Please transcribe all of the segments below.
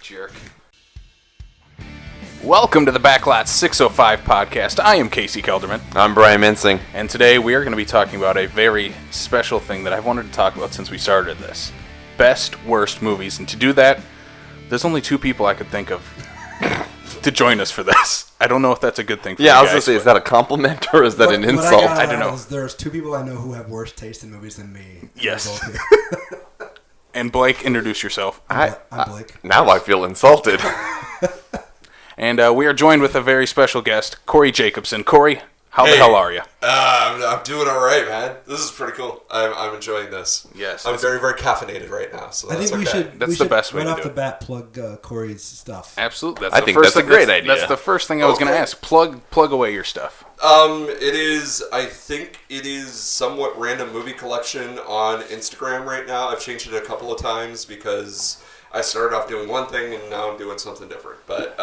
Jerk. Welcome to the Backlot 605 podcast. I am Casey Kelderman. I'm Brian Mensing. And today we are going to be talking about a very special thing that I've wanted to talk about since we started this. Best, worst movies. And to do that, there's only two people I could think of to join us for this. I don't know if that's a good thing for you guys. I was going to say, is that a compliment or is that an insult? I don't know. There's two people I know who have worse taste in movies than me. Yes. And Blake, introduce yourself. I'm Blake. Now I feel insulted. And we are joined with a very special guest, Corey Jacobson. Corey, how the hell are you? I'm doing all right, man. This is pretty cool. I'm enjoying this. Yes. I'm very, very caffeinated right now, so that's we should the best way to do it. Right off the bat, plug Corey's stuff. Absolutely. I think that's a great idea. That's the first thing I was going to ask. Plug away your stuff. I think it is somewhat random movie collection on Instagram right now. I've changed it a couple of times because I started off doing one thing and now I'm doing something different. But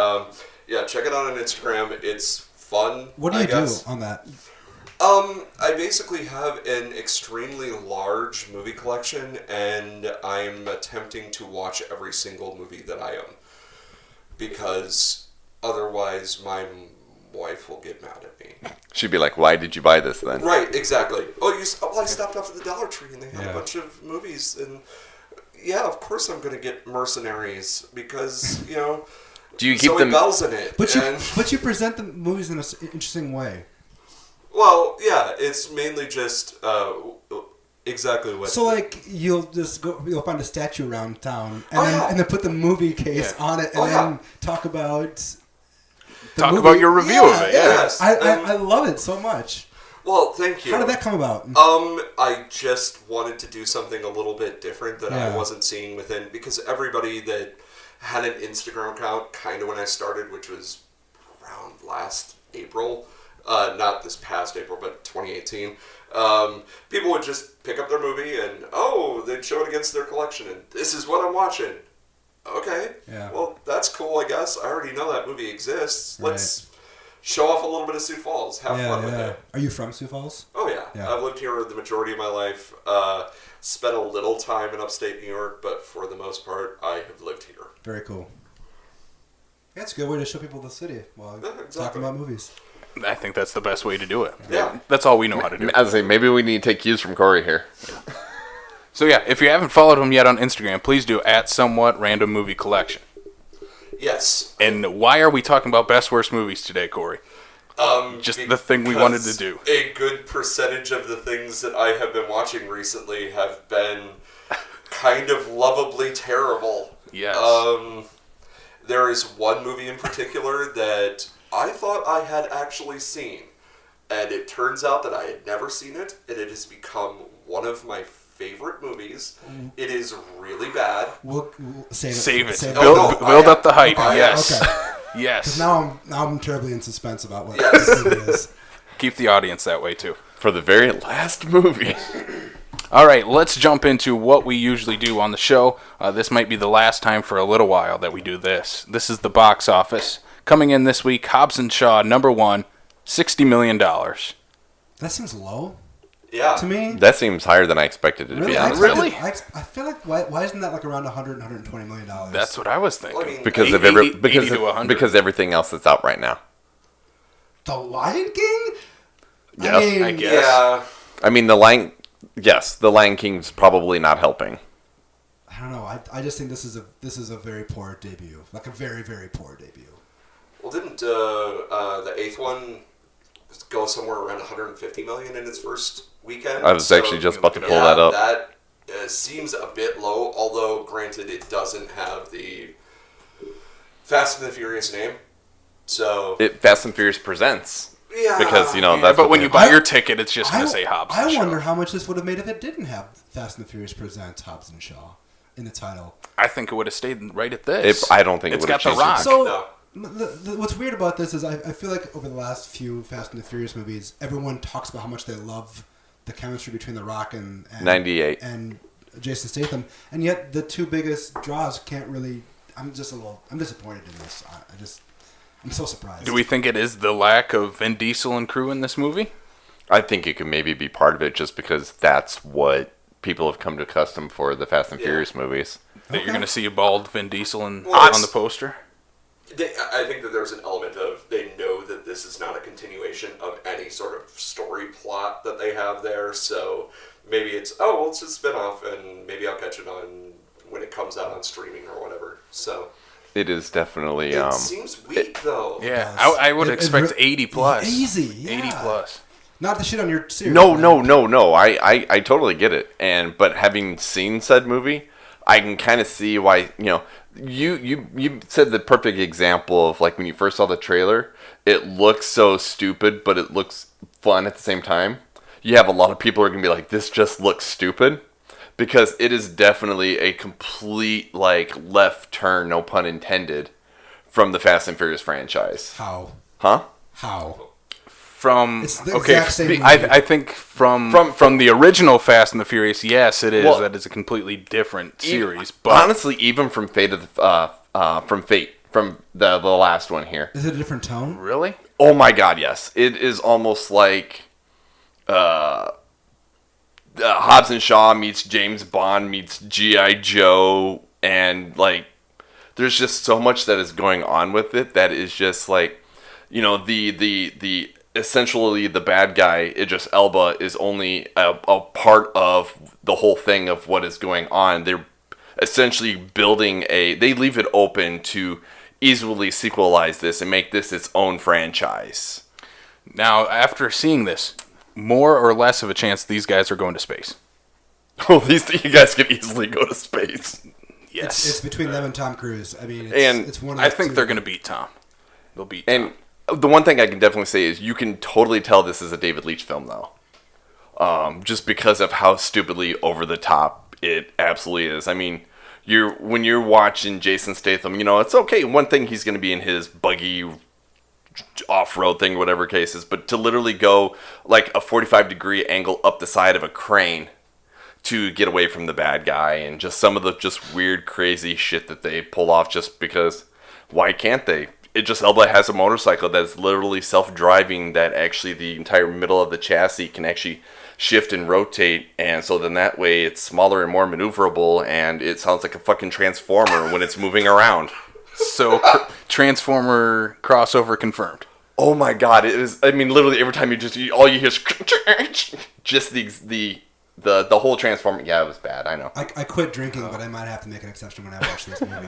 yeah, check it out on Instagram. It's fun. What do you do on that? I basically have an extremely large movie collection, and I'm attempting to watch every single movie that I own because otherwise my wife will get mad at me. She'd be like, "Why did you buy this then?" Right, exactly. I stopped off at the Dollar Tree and they had a bunch of movies, and yeah, of course I'm going to get Mercenaries because Do you keep Zoe them? Bell's in it, but you present the movies in an interesting way. Well, yeah, it's mainly just exactly what. So like you'll find a statue around town and then put the movie case on it and then talk about. About your review of it. Yes. I love it so much. Well, thank you. How did that come about? I just wanted to do something a little bit different that I wasn't seeing within, because everybody that had an Instagram account kind of when I started, which was around last April, not this past April, but 2018, people would just pick up their movie and, they'd show it against their collection, and this is what I'm watching. Okay. Yeah. Well, that's cool, I guess. I already know that movie exists. Let's show off a little bit of Sioux Falls. Have fun with it. Are you from Sioux Falls? Oh, yeah. I've lived here the majority of my life. Spent a little time in upstate New York, but for the most part, I have lived here. Very cool. Yeah, it's a good way to show people the city while talking about movies. I think that's the best way to do it. Yeah. That's all we know how to do. I was saying, maybe we need to take cues from Corey here. Yeah. So yeah, if you haven't followed him yet on Instagram, please do @somewhatrandommoviecollection. Yes. And why are we talking about best worst movies today, Corey? Just the thing we wanted to do. A good percentage of the things that I have been watching recently have been kind of lovably terrible. Yes. There is one movie in particular that I thought I had actually seen, and it turns out that I had never seen it, and it has become one of my favorite movies. It is really bad. We'll save it. Build up the hype. Yes. Okay. Yes. Now I'm terribly in suspense about what this movie is. Keep the audience that way too. For the very last movie. All right, let's jump into what we usually do on the show. This might be the last time for a little while that we do this. This is the box office. Coming in this week, Hobbs & Shaw, number one, $60 million. That seems low. Yeah. To me? That seems higher than I expected it to be honest. Really? I feel like, why isn't that like around $120 million? That's what I was thinking. Well, I mean, because everything else that's out right now. The Lion King? Yes. I guess. Yeah. I mean, the Lion King's probably not helping. I don't know. I just think this is a very poor debut. Like a very, very poor debut. Well, didn't the eighth one go somewhere around $150 million in its first weekend? I was actually just about to pull that up. That seems a bit low, although granted it doesn't have the Fast and the Furious name. So Fast and Furious presents. Yeah. Because, that's but when you buy your ticket, it's just going to say Hobbs & Shaw. I wonder how much this would have made if it didn't have Fast and the Furious presents Hobbs & Shaw in the title. I think it would have stayed right at this. I don't think it would have changed. It's got The Rock. What's weird about this is I feel like over the last few Fast and the Furious movies, everyone talks about how much they love the chemistry between The Rock and 98 and Jason Statham, and yet the two biggest draws can't really. I'm disappointed in this. I'm so surprised. Do we think it is the lack of Vin Diesel and crew in this movie? I think it could maybe be part of it just because that's what people have come to custom for the Fast and Furious movies. That you're going to see a bald Vin Diesel on the poster? I think that there's an element of they know that this is not a continuation of any sort of story plot that they have there, so maybe it's, it's a spin-off, and maybe I'll catch it on when it comes out on streaming or whatever, so... It is definitely... It seems weak, though. Yeah, I would expect 80 plus. Easy, yeah. 80 plus. Not the shit on your series. No. I totally get it. But having seen said movie, I can kind of see why, you said the perfect example of, like, when you first saw the trailer, it looks so stupid, but it looks fun at the same time. You have a lot of people who are going to be like, this just looks stupid. Because it is definitely a complete, like, left turn, no pun intended, from the Fast and Furious franchise. How? Huh? How? It's the exact same movie. I think from the original Fast and the Furious, yes, it is. Well, that is a completely different series. But honestly, even from Fate from the last one here. Is it a different tone? Really? Oh my God, yes. It is almost like Hobbs and Shaw meets James Bond meets G.I. Joe, and like there's just so much that is going on with it that is just like, the essentially the bad guy, Idris Elba, is only a part of the whole thing of what is going on. They're essentially building they leave it open to easily sequelize this and make this its own franchise. Now, after seeing this, more or less of a chance these guys are going to space. Oh, you guys can easily go to space. Yes. It's between them and Tom Cruise. I mean, it's one of the I think two. they're going to beat Tom. They'll beat Tom. And the one thing I can definitely say is you can totally tell this is a David Leitch film, though. Just because of how stupidly over the top it absolutely is. I mean, when you're watching Jason Statham, it's okay. One thing, he's going to be in his buggy off-road thing, whatever case is, but to literally go like a 45-degree angle up the side of a crane to get away from the bad guy, and just some of the just weird, crazy shit that they pull off just because, why can't they? Idris Elba has a motorcycle that's literally self-driving, that actually the entire middle of the chassis can actually shift and rotate, and so then that way it's smaller and more maneuverable, and it sounds like a fucking transformer when it's moving around. So, Transformer crossover confirmed. Oh my God, it is, I mean, literally every time all you hear is just the whole Transformer. Yeah, it was bad, I know. I quit drinking, but I might have to make an exception when I watch this movie.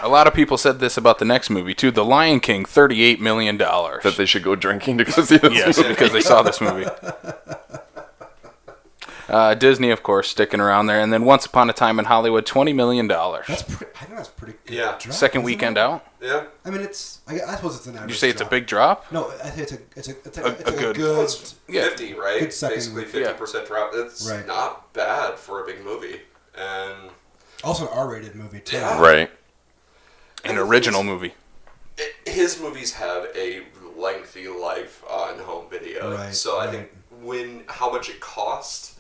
A lot of people said this about the next movie, too. The Lion King, $38 million. That they should go drinking to go see this movie. Yes, because they saw this movie. Disney, of course, sticking around there. And then Once Upon a Time in Hollywood, $20 million. I think that's pretty good. Yeah. Drop, Second weekend out? Yeah. I mean, I suppose it's an average. Did you say it's drop. a big drop? No, I think it's a good- good 50, right? Good second. Basically 50% drop. It's Right. not bad for a big movie. And also an R-rated movie too. Yeah. Right. An original movie. His movies have a lengthy life on home video. Right, So I right. think how much it costs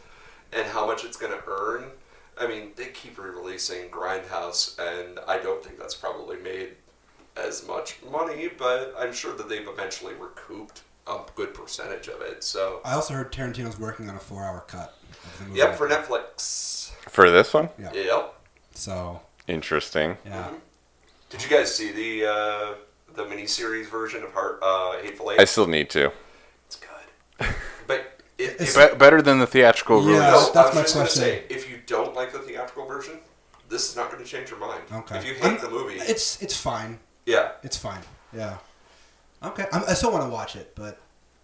and how much it's going to earn, I mean, they keep re-releasing Grindhouse, and I don't think that's probably made as much money, but I'm sure that they've eventually recouped a good percentage of it. So I also heard Tarantino's working on a 4-hour cut of the movie. Yep, for Netflix. For this one? Yeah. Yep. So Interesting. yeah. Mm-hmm. Did you guys see the miniseries version of Hateful Eight? I still need to. It's good, but It's Better than the theatrical Yeah. release. no, that's I was my just going to question. say, if you don't like the theatrical version, this is not going to change your mind. Okay. If you hate the movie, It's fine. yeah. It's fine. Yeah. Okay. I still want to watch it, but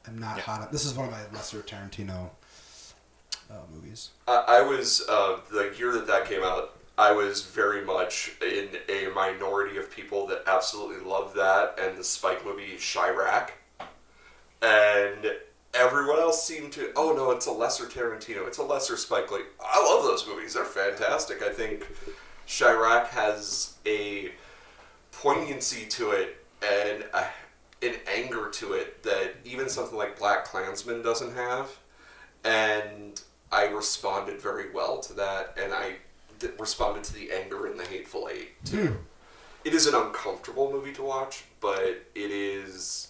I'm not hot on. This is one of my lesser Tarantino movies. I was the year that came out. I was very much in a minority of people that absolutely loved that and the Spike movie Chirac, and everyone else seemed to. Oh no, it's a lesser Tarantino. It's a lesser Spike Lee. I love those movies. They're fantastic. I think Chirac has a poignancy to it and an anger to it that even something like Black Klansman doesn't have, and I responded very well to that, and I responded to the anger in the Hateful Eight too. It is an uncomfortable movie to watch, but it is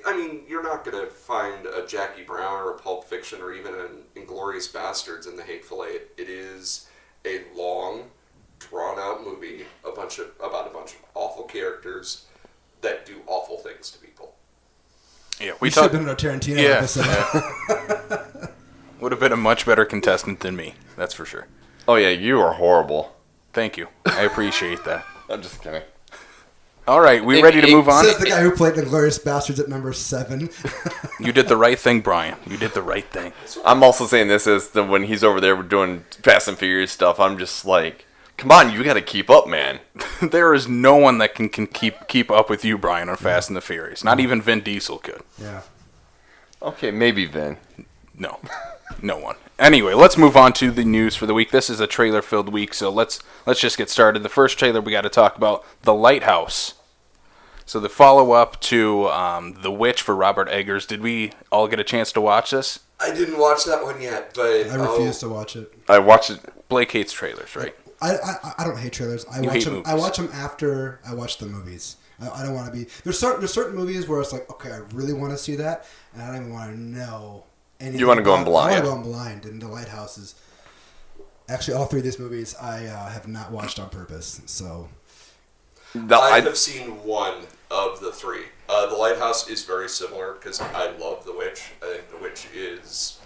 I mean, you're not going to find a Jackie Brown or a Pulp Fiction or even an Inglourious Bastards in The Hateful Eight. It is a long, drawn-out movie about a bunch of awful characters that do awful things to people. Yeah, we should have been a Tarantino episode. Yeah. Would have been a much better contestant than me, that's for sure. Oh yeah, you are horrible. Thank you. I appreciate that. I'm just kidding. All right, we ready to move on? Says the guy who played Inglourious Bastards at number 7. You did the right thing, Brian. You did the right thing. I'm also saying this is when he's over there doing Fast and Furious stuff. I'm just like, come on, you got to keep up, man. There is no one that can keep up with you, Brian, on Fast and the Furious. Not even Vin Diesel could. Yeah. Okay, maybe Vin. No. No one. Anyway, let's move on to the news for the week. This is a trailer-filled week, so let's just get started. The first trailer we got to talk about, The Lighthouse. So the follow-up to The Witch for Robert Eggers. Did we all get a chance to watch this? I didn't watch that one yet, but... I refuse to watch it. I watched it. Blake hates trailers, right? I don't hate trailers. I watch them after I watch the movies. I don't want to be... There's certain movies where it's like, okay, I really want to see that, and I don't even want to know anything. You want to go in blind. I want to go in blind, and The Lighthouse is... Actually, all 3 of these movies I have not watched on purpose, so... I have seen one of the 3. The Lighthouse is very similar because I love The Witch. I think The Witch is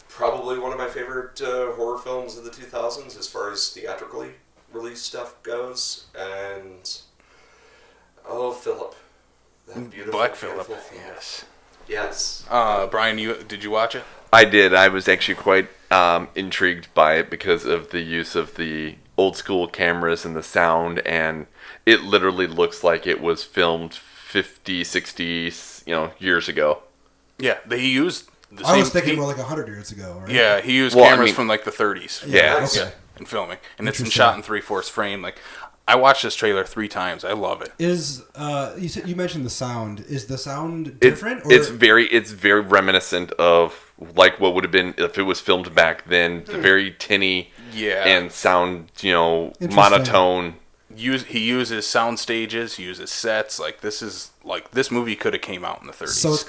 probably one of my favorite horror films of the 2000s as far as theatrically released stuff goes. And Philip, that beautiful Black Phillip, beautiful film. yes. Yes. Brian, did you watch it? I did. I was actually quite intrigued by it because of the use of the old school cameras and the sound, and it literally looks like it was filmed 50, 60, years ago. Yeah, he used the I same... was thinking more like 100 years ago, right? Yeah, he used cameras from like the 30s. Yeah. Okay. In filming. And it's shot in 3/4 frame. Like, I watched this trailer 3 times. I love it. You mentioned the sound. Is the sound different? It's very reminiscent of like what would have been if it was filmed back then. The very tinny and sound, monotone. He uses sound stages, he uses sets. Like, this movie could have came out in the 30s. So it's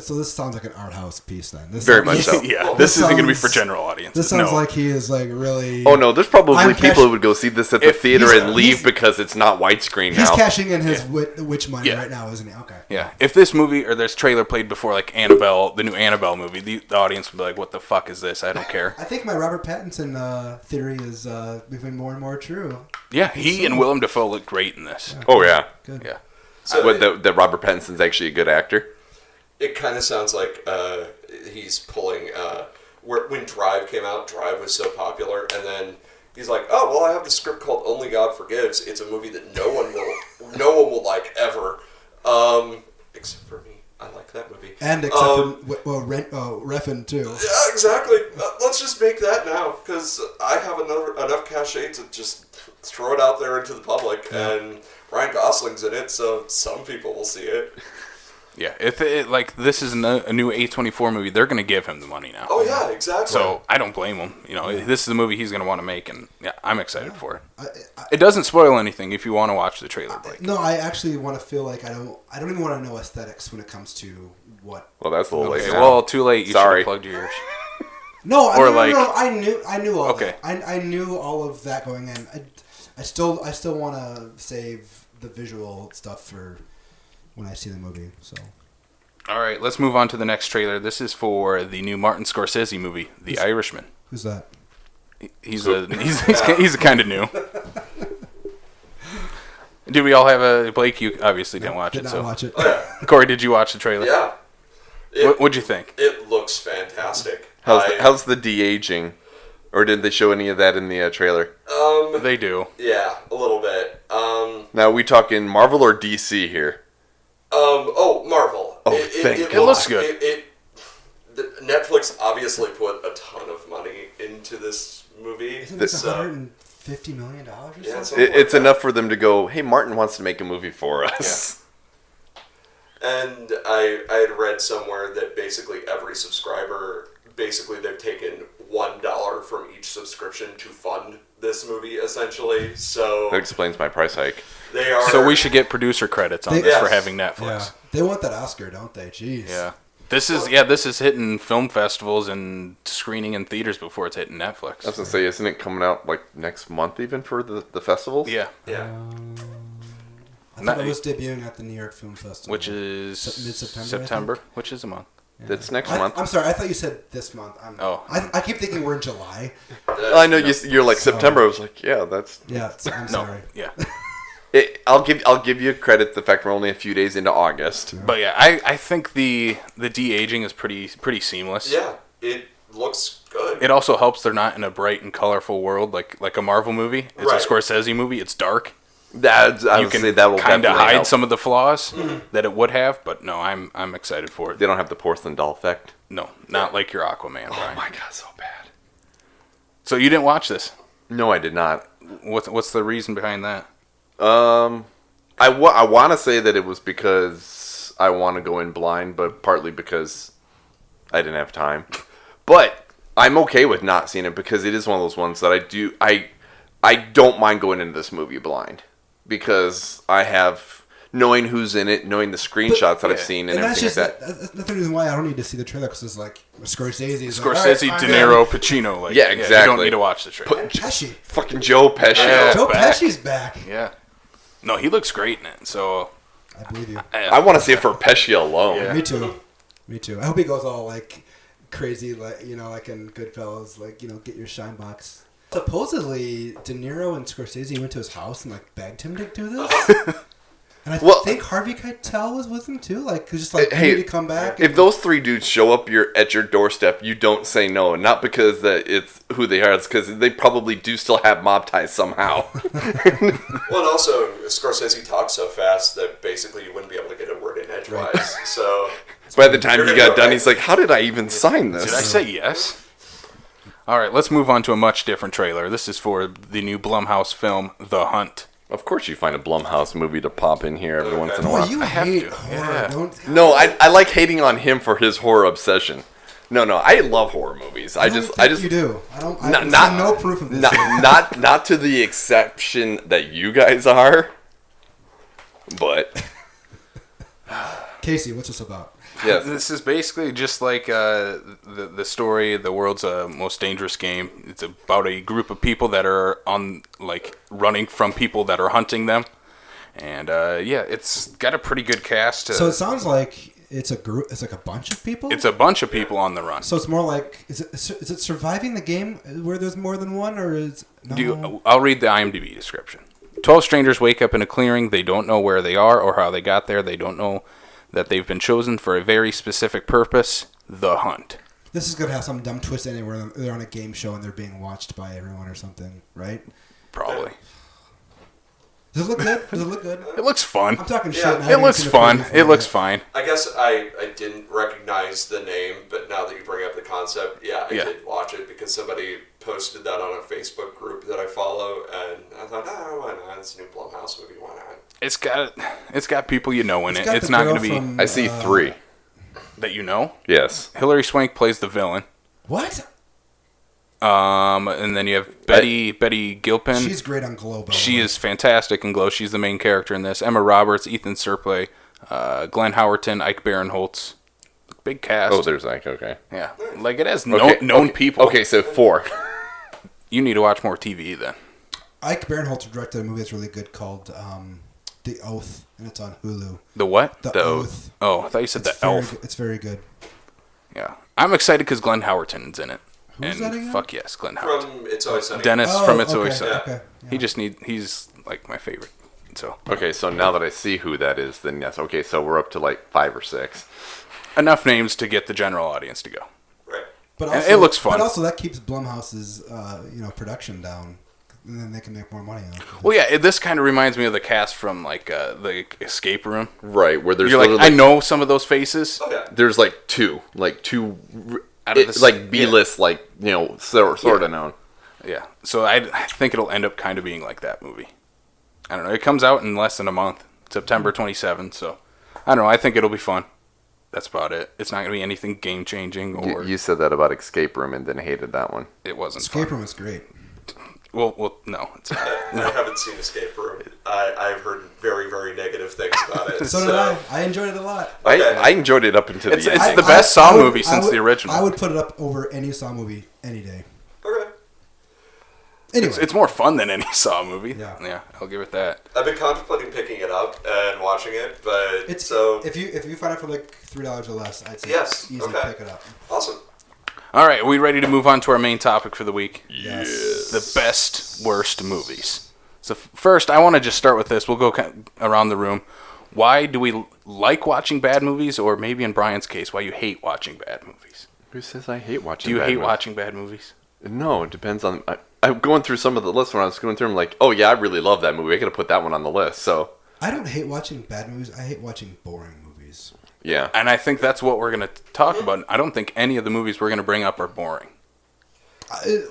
this sounds like an art house piece then. Very much so. Yeah, this isn't going to be for general audiences. This sounds like he is like really... Oh no, there's probably people who would go see this at the theater and leave because it's not widescreen now. He's cashing in his witch money right now, isn't he? Okay. Yeah, if this movie or this trailer played before like Annabelle, the new Annabelle movie, the audience would be like, what the fuck is this? I don't care. I think my Robert Pattinson theory is becoming more and more true. Yeah, he and Willem Dafoe look great in this. Yeah. Oh yeah. Good. Yeah. So that Robert Pattinson's actually a good actor. It kind of sounds like he's pulling... when Drive came out, Drive was so popular, and then he's like, oh, well, I have this script called Only God Forgives. It's a movie that no one will like ever. Except for me. I like that movie. And except for Refn too. Yeah, exactly. Let's just make that now, because I have enough cachet to just throw it out there into the public, and Ryan Gosling's in it, so some people will see it. Yeah, if this is a new A24 movie, they're going to give him the money now. Oh yeah, exactly. So I don't blame him. This is the movie he's going to want to make, and I'm excited for it. It doesn't spoil anything if you want to watch the trailer, Blake. No, I actually want to feel like I don't even want to know aesthetics when it comes to what. Well, that's a little late. Well, too late. You should Sorry. have plugged your ears. No, Or I knew all Okay. that. I knew all of that going in. I still want to save the visual stuff for when I see the movie. So. All right, let's move on to the next trailer. This is for the new Martin Scorsese movie, The Irishman. Who's that? He's kind of new. Did we all have a... Blake, you obviously didn't watch it. Did not watch it. Corey, did you watch the trailer? Yeah. What'd you think? It looks fantastic. How's the de-aging? Or did they show any of that in the trailer? They do. Yeah, a little bit. Now, are we talking Marvel or DC here? Marvel. Oh, thank God. It looks good. Netflix obviously put a ton of money into this movie. Isn't this $150 million or something? It's enough for them to go, hey, Martin wants to make a movie for us. Yeah. And I had read somewhere that basically every subscriber basically they've taken $1 from each subscription to fund this movie, essentially. So That explains my price hike. they are. So we should get producer credits on this for having Netflix. Yeah. They want that Oscar, don't they? Jeez. Yeah. This is hitting film festivals and screening in theaters before it's hitting Netflix. I was gonna say, isn't it coming out like next month even for the festivals? Yeah. Yeah. I thought it was debuting at the New York Film Festival, Which is mid-September. September, which is a month. That's next month. I'm sorry, I thought you said this month. I keep thinking we're in July. I know you're like September. I was like, yeah, that's. Yeah, I'm sorry. Yeah. I'll give you credit the fact we're only a few days into August. But yeah, I think the de-aging is pretty seamless. Yeah, it looks good. It also helps they're not in a bright and colorful world like a Marvel movie. It's a Scorsese movie. It's dark. I would say that will kind of definitely hide help. some of the flaws that it would have. But no, I'm excited for it. They don't have the porcelain doll effect. No, not like your Aquaman. Oh Brian. my god, so bad. So you didn't watch this? No, I did not. What's the reason behind that? I want to say that it was because I want to go in blind, but partly because I didn't have time. But I'm okay with not seeing it because it is one of those ones that I don't mind going into this movie blind because I have knowing who's in it, knowing the screenshots that I've seen, and everything like that. That's the reason why I don't need to see the trailer because it's like Scorsese. De Niro, Pacino. Like, yeah, exactly. You don't need to watch the trailer. Pesci. Fucking Joe Pesci. Yeah. Joe back. Pesci's back. Yeah. No, he looks great in it. So I believe you. I want to see it for Pesci alone. Yeah. Me too. I hope he goes all like crazy, like like in Goodfellas, like get your shine box. Supposedly, De Niro and Scorsese went to his house and like begged him to do this. And I think Harvey Keitel was with him too. Like, just like, hey, to come back. If those three dudes show up at your doorstep, you don't say no. And not because that it's who they are. It's because they probably do still have mob ties somehow. Well, and also, Scorsese talks so fast that basically you wouldn't be able to get a word in edgewise. Right. So by the time he got done, he's like, how did I even sign this? Did I say yes? All right, let's move on to a much different trailer. This is for the new Blumhouse film, The Hunt. Of course you find a Blumhouse movie to pop in here every once in a while. You hate to. horror, Yeah. don't... No, I like hating on him for his horror obsession. No, I love horror movies. I just you do. I not see no proof of this. not to the exception that you guys are. But Casey, what's this about? yes. This is basically just like the story, the world's most dangerous game. It's about a group of people that are running from people that are hunting them. And it's got a pretty good cast. So it sounds like it's a group. It's like a bunch of people. It's a bunch of people on the run. So it's more like is it surviving the game where there's more than one, or is no? I'll read the IMDb description. 12 strangers wake up in a clearing. They don't know where they are or how they got there. They don't know that they've been chosen for a very specific purpose, the hunt. This is going to have some dumb twist anywhere they're on a game show and they're being watched by everyone or something, right? Probably. Does it look good? Does it look good? It looks fun. I'm talking shit. Yeah. It looks fun. It looks fine. I guess I didn't recognize the name, but now that you bring up the concept, I did watch it because somebody posted that on a Facebook group that I follow, and I thought, why not? It's a new Blumhouse movie. Why not? It's got people you know in it. got It's the not girl going to be from, I see 3. that you know. Yes. Hilary Swank plays the villain. What? And then you have Betty Gilpin. She's great on Glow. She is fantastic in Glow. She's the main character in this. Emma Roberts, Ethan Suplee, Glenn Howerton, Ike Barinholtz. Big cast. Oh, there's Ike. Okay. Yeah, like it has known people. Okay, so 4. You need to watch more TV then. Ike Barinholtz directed a movie that's really good called The Oath, and it's on Hulu. The what? The Oath. Oh, I thought you said The Elf. It's very good. Yeah, I'm excited because Glenn Howerton's in it. Who's that again? Fuck yes, Glenn Howerton. From It's Always Sunny. Dennis from It's Always Sunny. Okay. Yeah. He's like my favorite. So Okay, so now that I see who that is, then yes. Okay, so we're up to like 5 or 6. enough names to get the general audience to go. Right. But And also, it looks fun. But also that keeps Blumhouse's production down, and then they can make more money on it. Well, yeah, this kind of reminds me of the cast from like the Escape Room. Right, where there's You're like, literally I know some of those faces. Oh, yeah. there's like two Out of this- like B-list, like sort of known. Yeah, so I think it'll end up kind of being like that movie. I don't know. It comes out in less than a month, September 27th. So I don't know. I think it'll be fun. That's about it. It's not going to be anything game changing or You said that about Escape Room and then hated that one. it wasn't. Escape fun. Room was great. Well, no, it's not. I haven't seen Escape Room. I've heard very, very negative things about it. So did I. I enjoyed it a lot. Okay. I enjoyed it up until It's the end. the best Saw movie since the original. I would put it up over any Saw movie any day. Okay. Anyway, It's more fun than any Saw movie. Yeah. I'll give it that. I've been contemplating picking it up and watching it, but it's so if you find it for like $3 or less, I'd say Yes, easy okay. pick it up. awesome. All right, are we ready to move on to our main topic for the week? Yes. The best, worst movies. So first, I want to just start with this. We'll go around the room. Why do we like watching bad movies, or maybe in Brian's case, why you hate watching bad movies? Who says I hate watching Do you bad hate movies? watching bad movies? No, it depends on... I'm going through some of the lists when I was going through them, like, oh yeah, I really love that movie. I gotta put that one on the list, so... I don't hate watching bad movies. I hate watching boring movies. Yeah. And I think that's what we're going to talk about. I don't think any of the movies we're going to bring up are boring.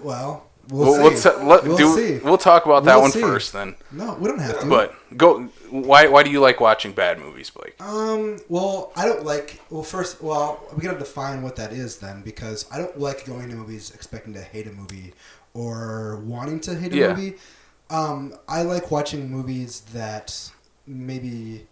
Well, we'll see. See. We'll talk about that We'll one see. first, then. No, we don't have to. But go. Why do you like watching bad movies, Blake? Well, I don't like. Well, first, we gotta define what that is then, because I don't like going to movies expecting to hate a movie or wanting to hate a movie. I like watching movies that maybe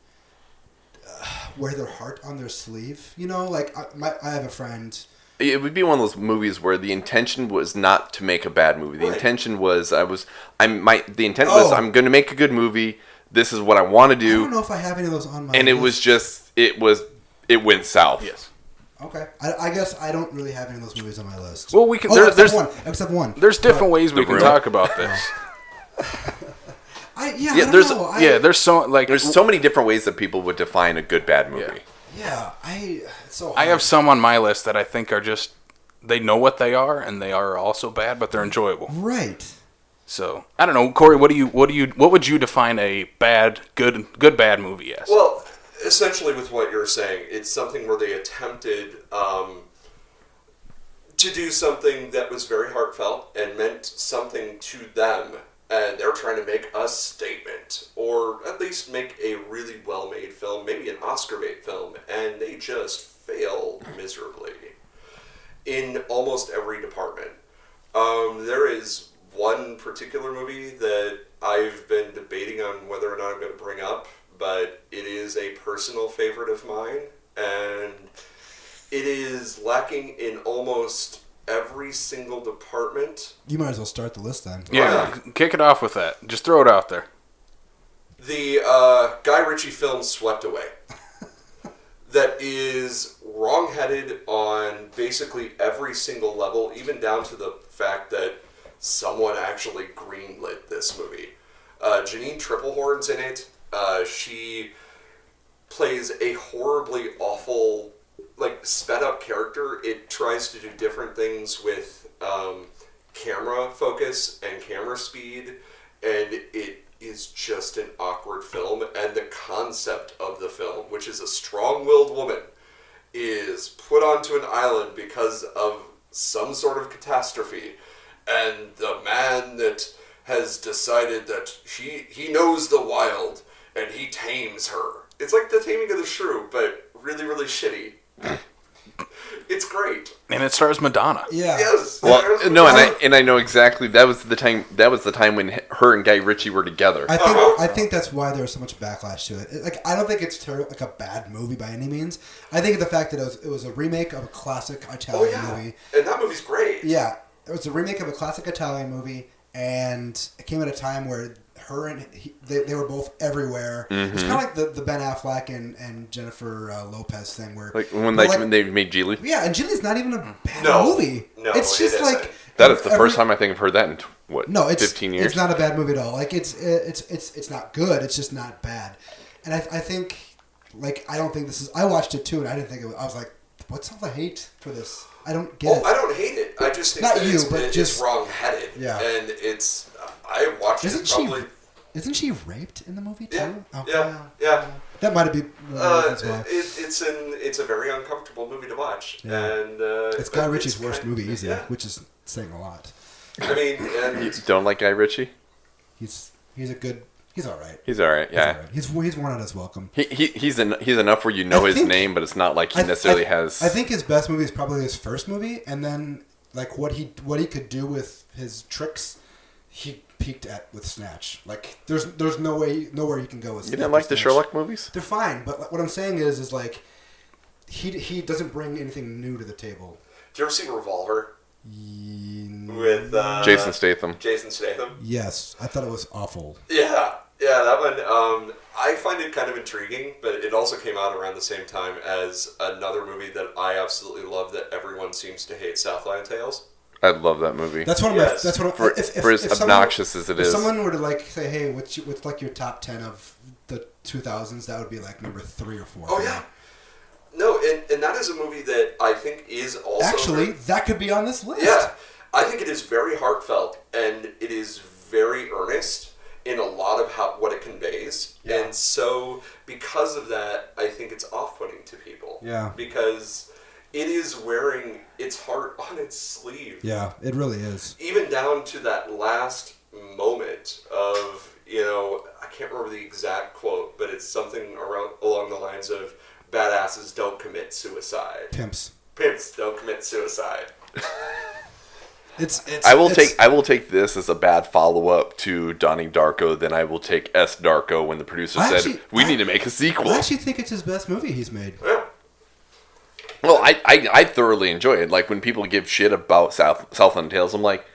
wear their heart on their sleeve. You know, like I have a friend. It would be one of those movies where the intention was not to make a bad movie. The intention was was I'm going to make a good movie. This is what I want to do. I don't know if I have any of those on my and list. it went south. Yes. Okay. I guess I don't really have any of those movies on my list. Well, we can. Except one. There's different ways we can Room. talk about this. I don't know. There's so many different ways that people would define a good bad movie. It's so hard. I have some on my list that I think are just they know what they are and they are also bad, but they're enjoyable. Right. So I don't know, Corey. What would you define a good bad movie as? Well, essentially, with what you're saying, it's something where they attempted to do something that was very heartfelt and meant something to them, and they're trying to make a statement, or at least make a really well-made film, maybe an Oscar bait film, and they just fail miserably in almost every department. There is one particular movie that I've been debating on whether or not I'm going to bring up, but it is a personal favorite of mine, and it is lacking in almost every single department. You might as well start the list then. Yeah, kick it off with that. Just throw it out there. The Guy Ritchie film Swept Away. That is wrong-headed on basically every single level, even down to the fact that someone actually greenlit this movie. Janine Triplehorn's in it. She plays a horribly awful, sped-up character. It tries to do different things with camera focus and camera speed, and it is just an awkward film. And the concept of the film, which is a strong-willed woman, is put onto an island because of some sort of catastrophe, and the man that has decided that he knows the wild, and he tames her. It's like The Taming of the Shrew, but really, really shitty. It's great. And it stars Madonna. Yeah. Yes. Well, no, and I know exactly that was the time when her and Guy Ritchie were together. I think that's why there was so much backlash to it. I don't think it's like a bad movie by any means. I think the fact that it was a remake of a classic Italian movie. And that movie's great. Yeah, it was a remake of a classic Italian movie, and it came at a time where her and they were both everywhere. Mm-hmm. It was kind of like the Ben Affleck and Jennifer Lopez thing, where when they made Geely. Yeah, and Geely's not even a bad movie. No, it's just like that is the first time I think I've heard that in 15 years. It's not a bad movie at all. It's not good. It's just not bad. And I think I don't think this is. I watched it too, and I didn't think it was. I was like, what's all the hate for this? I don't get it. I don't hate it. I just think not that you, but it's just wrong-headed. Yeah, and it's. I watched it probably. Isn't she raped in the movie too? Yeah, yeah. That might have been as well. It's a very uncomfortable movie to watch, and it's Guy Ritchie's worst movie, easy, which is saying a lot. I mean, and you don't like Guy Ritchie? He's a good He's all right. He's all right. Yeah. He's worn out his welcome. He's enough where you know his name, but it's not like he necessarily has. I think his best movie is probably his first movie, and then like what he could do with his tricks, he peaked at with Snatch. Like there's nowhere you can go with. You didn't like the Sherlock movies? They're fine, but what I'm saying is like he doesn't bring anything new to the table. Did you ever see Revolver? With Jason Statham. Jason Statham. Yes, I thought it was awful. Yeah, that one. I find it kind of intriguing, but it also came out around the same time as another movie that I absolutely love that everone seems to hate, Southland Tales. I love that movie. That's one of my. That's one of, for as obnoxious as it is. If someone were to like say, "Hey, what's like your top 10 of the 2000s?" That would be like number 3 or 4. Oh yeah. No, and that is a movie that I think is also... Actually, that could be on this list. Yeah. I think it is very heartfelt, and it is very earnest in a lot of what it conveys. Yeah. And so, because of that, I think it's off-putting to people. Yeah. Because it is wearing its heart on its sleeve. Yeah, it really is. Even down to that last moment of, I can't remember the exact quote, but it's something along the lines of, badasses don't commit suicide. Pimps don't commit suicide. I will take this as a bad follow up to Donnie Darko. Then I will take S Darko when the producer said we need to make a sequel. I actually think it's his best movie he's made. Yeah. Well, I thoroughly enjoy it. Like when people give shit about Southland Tales, I'm like,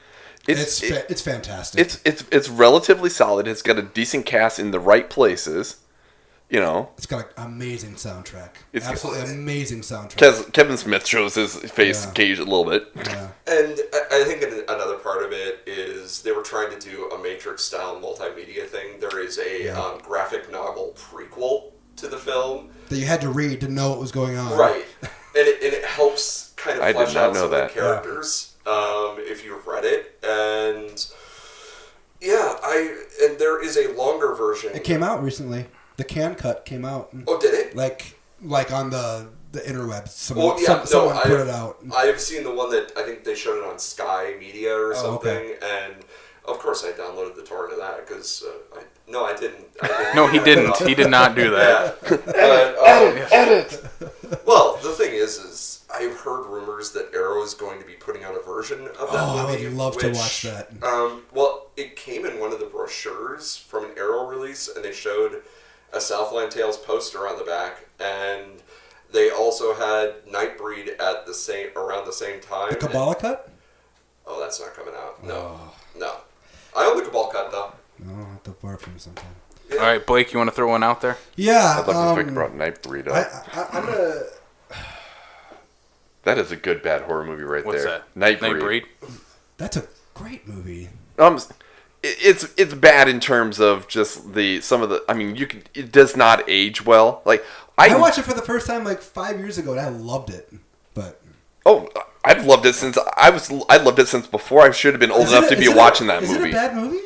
it's fantastic. It's relatively solid. It's got a decent cast in the right places. It's got an amazing soundtrack. It's absolutely amazing soundtrack. Because Kevin Smith shows his face cage a little bit. Yeah. And I think another part of it is they were trying to do a Matrix-style multimedia thing. There is a graphic novel prequel to the film that you had to read to know what was going on. Right, and it helps kind of flesh out some of the characters if you've read it. And and there is a longer version. It came out recently. The can cut came out. Oh, did it? Like on the interwebs. Someone put it out. I have seen the one that I think they showed it on Sky Media or something, and of course I downloaded the torrent of that because I didn't. No, he didn't. He did not do that. Edit. Well, the thing is I've heard rumors that Arrow is going to be putting out a version of that movie. I would love to watch that. Well, it came in one of the brochures from an Arrow release, and they showed a Southland Tales poster on the back, and they also had Nightbreed around the same time. The Kabbalah cut? Oh, that's not coming out. No. I own the Cabal cut though. No, I'll have to borrow from you sometime. Yeah. All right, Blake, you want to throw one out there? Yeah. I'd love to think about Nightbreed up. I'm gonna. That is a good bad horror movie right What's there. that? Nightbreed. That's a great movie. It's bad in terms of just it does not age well. Like I watched it for the first time like 5 years ago and I loved it. But I've loved it since I loved it since before I should have been old enough to be watching that movie. Is it a bad movie?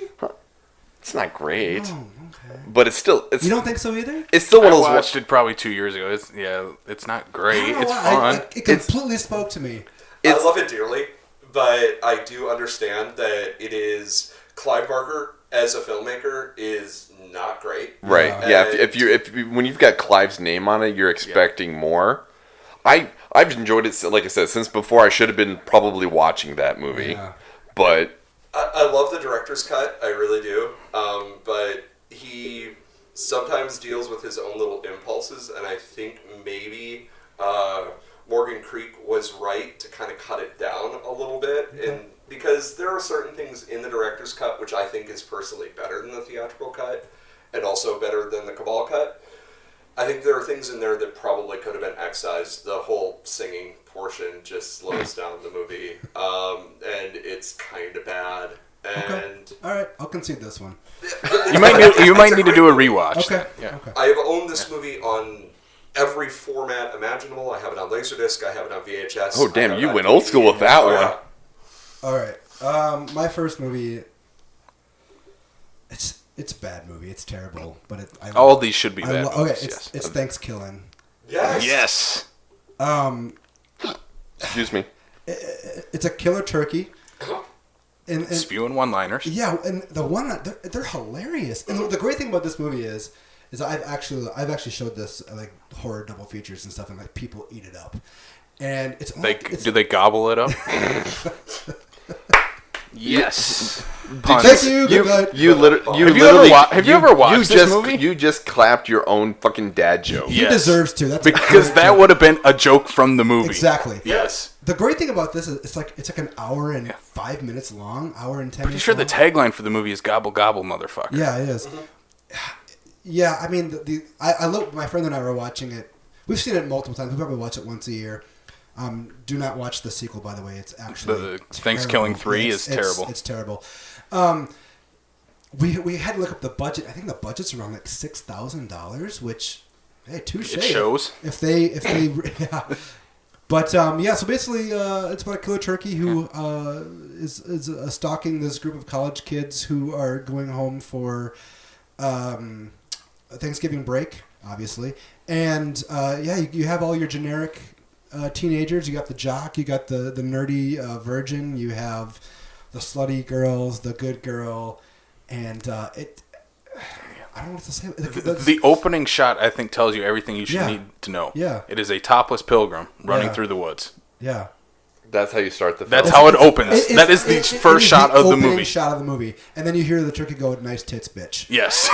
It's not great. Oh, okay. But it's still. You don't think so either? It's still one of those. I watched it probably 2 years ago. It's not great. It's fun. It completely spoke to me. I love it dearly, but I do understand that it is Clive Barker as a filmmaker is not great. Right. Yeah. If when you've got Clive's name on it, you're expecting more. I've enjoyed it, like I said, since before I should have been probably watching that movie. Yeah. But I love the director's cut. I really do. But he sometimes deals with his own little impulses, and I think maybe Morgan Creek was right to kind of cut it down a little bit, and because there are certain things in the director's cut which I think is personally better than the theatrical cut, and also better than the Cabal cut. I think there are things in there that probably could have been excised. The whole singing portion just slows down the movie, and it's kind of bad. And all right, I'll concede this one. You might need to do a rewatch. Okay. Yeah. Okay. I have owned this movie on every format imaginable. I have it on Laserdisc. I have it on VHS. Oh damn! You went old school with that one. Yeah. All right. My first movie. It's a bad movie. It's terrible, but all these should be bad. Movies, it's Thanksgiving. Yes. Excuse me. It's a killer turkey and spewing one-liners. Yeah, and the one they're hilarious. And the great thing about this movie is I've actually showed this like horror double features and stuff, and like people eat it up. And do they gobble it up? Yes. Thank you. Good night. Have you ever watched this movie? You just clapped your own fucking dad joke. He deserves to. That's because that would have been a joke from the movie. Exactly. Yes. The great thing about this is it's like an hour and 5 minutes long, hour and 10 Pretty minutes sure long. the tagline for the movie is "Gobble Gobble, motherfucker." Yeah, it is. Yeah, I mean, I look. My friend and I were watching it. We've seen it multiple times. We probably watch it once a year. Do not watch the sequel, by the way. It's actually the Thanksgiving 3 is terrible. It's terrible. We had to look up the budget. I think the budget's around like $6,000, which hey, touche. It shows. If they yeah. But yeah, so basically, it's about a killer turkey who is stalking this group of college kids who are going home for Thanksgiving break, obviously, and yeah, you have all your generic teenagers. You got the jock, you got the nerdy virgin, you have the slutty girls, the good girl, and I don't know what to say. The opening shot, I think, tells you everything you should need to know. Yeah. It is a topless pilgrim running through the woods. Yeah. That's how you start the film. That's how it opens. That is the first shot of the movie. Shot of the movie, and then you hear the turkey go, "Nice tits, bitch." Yes.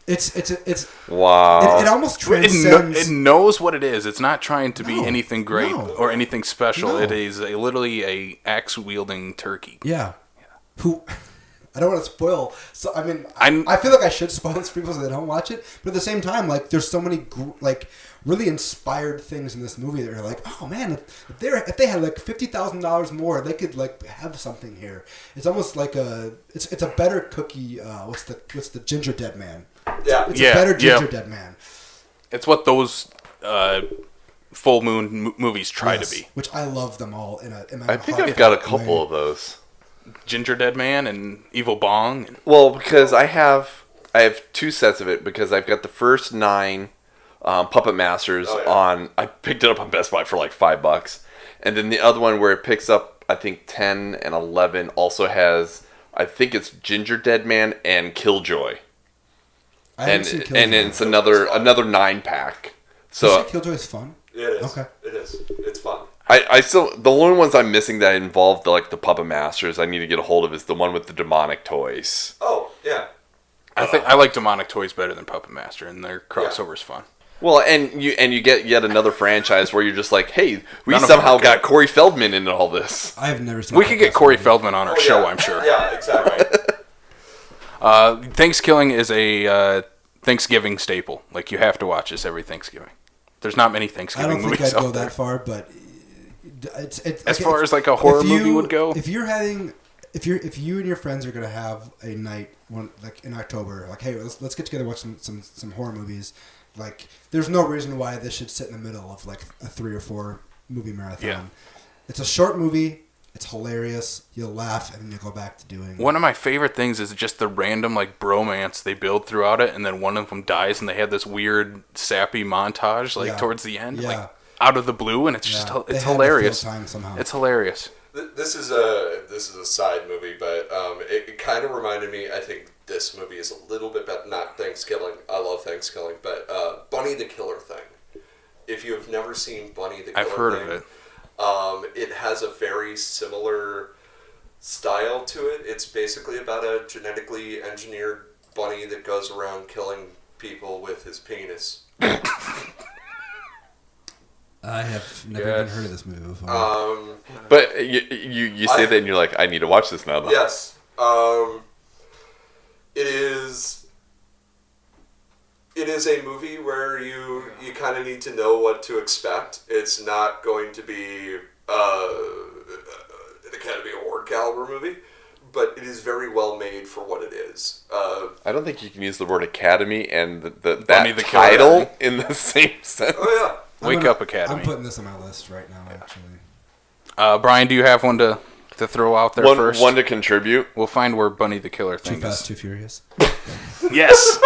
It's wow. It almost transcends. It knows what it is. It's not trying to be anything great or anything special. No. It is literally a axe wielding turkey. Yeah. Who? I don't want to spoil. So I mean, I feel like I should spoil this for people so they don't watch it. But at the same time, like, there's so many like really inspired things in this movie that are like, oh man, if they had like $50,000 more, they could like have something here. It's almost like it's a better cookie. What's the Ginger Dead Man? Yeah, It's a better Ginger Dead Man. It's what those full moon movies try to be. Which I love them all. I think I've got a couple of those. Ginger Dead Man and Evil Bong. Well, because I have 2 sets of it because I've got the first 9 Puppet Masters on. I picked it up on Best Buy for like $5, and then the other one where it picks up I think 10 and 11 also has I think it's Ginger Dead Man and Killjoy. And it's another 9-pack. So Killjoy's fun. It is. Okay. It is. It's fun. I still the only ones I'm missing that involve the Puppet Masters I need to get a hold of is the one with the demonic toys. Oh yeah. I think I like Demonic Toys better than Puppet Master, and their crossover's fun. Well, and you get yet another franchise where you're just like, hey, we somehow got Corey Feldman into all this. I've never seen. We could get Corey Feldman on our show, I'm sure. Yeah, exactly. Thanksgiving is a Thanksgiving staple. Like, you have to watch this every Thanksgiving. There's not many Thanksgiving movies I don't think I'd go out there. that far, but it's as far as like a horror movie would go. If you and your friends are gonna have a night like in October, like, hey, let's get together and watch some horror movies. Like, there's no reason why this should sit in the middle of like a 3 or 4 movie marathon. Yeah. It's a short movie. It's hilarious. You'll laugh, and then you'll go back to doing. One of my favorite things is just the random like bromance they build throughout it, and then one of them dies, and they have this weird sappy montage towards the end, like out of the blue, and it's just it's hilarious. It's hilarious. This is a side movie, but it kind of reminded me. I think this movie is a little bit better. Not Thanksgiving. I love Thanksgiving, but Bunny the Killer Thing. If you have never seen Bunny the Killer Thing, I've heard of it. It has a very similar style to it. It's basically about a genetically engineered bunny that goes around killing people with his penis. I have never even heard of this movie before. But you say that and you're like, I need to watch this now, though. Yes. It is a movie where you kind of need to know what to expect. It's not going to be an Academy Award caliber movie, but it is very well made for what it is. I don't think you can use the word Academy and that title in the same sentence. Oh yeah. Wake Up Academy. I'm putting this on my list right now, actually. Brian, do you have one to throw out there first? One to contribute. We'll find where Bunny the Killer Thing Too Fast, is. Too Furious. Yes.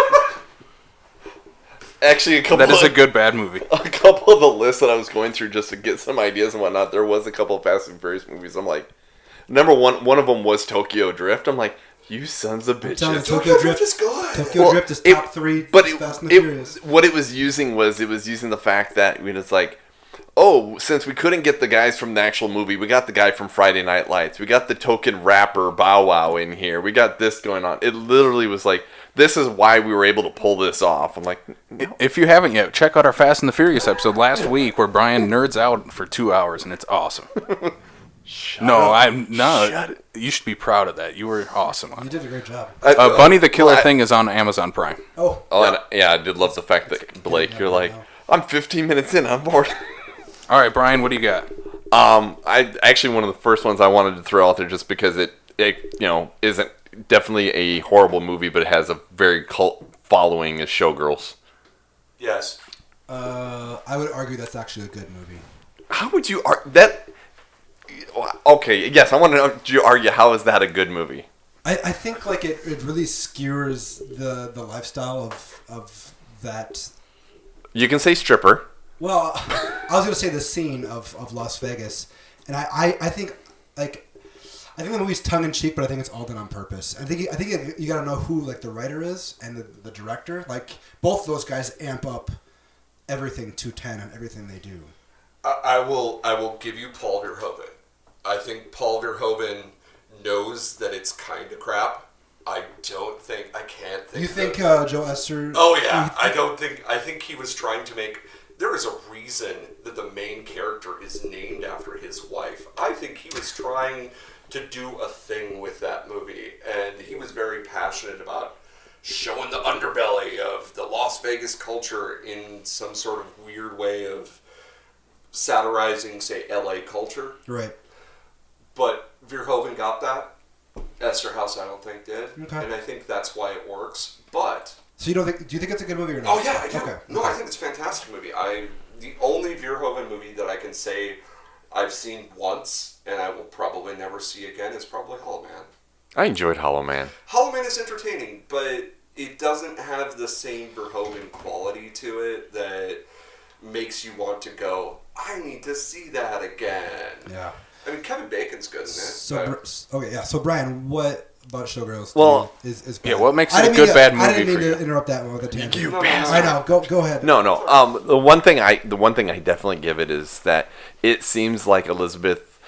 Actually, that is a good bad movie. A couple of the lists that I was going through just to get some ideas and whatnot, there was a couple of Fast and Furious movies. I'm like, Number one of them was Tokyo Drift. I'm like, you sons of I'm telling you, bitches. Tokyo Drift is good. Tokyo Drift is top 3 Fast and the Furious. What it was using the fact that it's like, oh, since we couldn't get the guys from the actual movie, we got the guy from Friday Night Lights. We got the token rapper Bow Wow in here. We got this going on. It literally was like, this is why we were able to pull this off. I'm like, no. If you haven't yet, check out our Fast and the Furious episode last week where Brian nerds out for 2 hours, and it's awesome. Shut it. You should be proud of that. You were awesome on You it. did a great job. Bunny the Killer thing is on Amazon Prime. Oh, And I did love the fact that Blake, you're like, I'm 15 minutes in, I'm bored. All right, Brian, what do you got? I actually one of the first ones I wanted to throw out there just because it isn't definitely a horrible movie, but it has a very cult following is Showgirls. Yes. I would argue that's actually a good movie. How would you argue that? Okay, yes, I want to know. Do you argue how is that a good movie? I think like it really skewers the lifestyle of that. You can say stripper. Well, I was going to say the scene of Las Vegas, and I think like I think the movie's tongue in cheek, but I think it's all done on purpose. I think you got to know who like the writer is and the director. Like both of those guys amp up everything to 10 on everything they do. I will give you Paul Verhoeven. I think Paul Verhoeven knows that it's kind of crap. I can't think. You think Joe Esther? Oh yeah, I think he was trying to make. There is a reason that the main character is named after his wife. I think he was trying to do a thing with that movie, and he was very passionate about showing the underbelly of the Las Vegas culture in some sort of weird way of satirizing, say, LA culture. Right. But Verhoeven got that. Esterhaus, I don't think, did. Okay. And I think that's why it works. But... So you don't think? Do you think it's a good movie or not? Oh, yeah, I do. Okay. No, I think it's a fantastic movie. The only Verhoeven movie that I can say I've seen once and I will probably never see again is probably Hollow Man. I enjoyed Hollow Man. Hollow Man is entertaining, but it doesn't have the same Verhoeven quality to it that makes you want to go, I need to see that again. Yeah. I mean, Kevin Bacon's good in it. So Brian, what about Showgirls? Is bad? Yeah, what makes it a good bad movie I didn't mean for you? to interrupt that one with a tangent. You bastard! I know. Go ahead. No. The one thing I definitely give it is that it seems like Elizabeth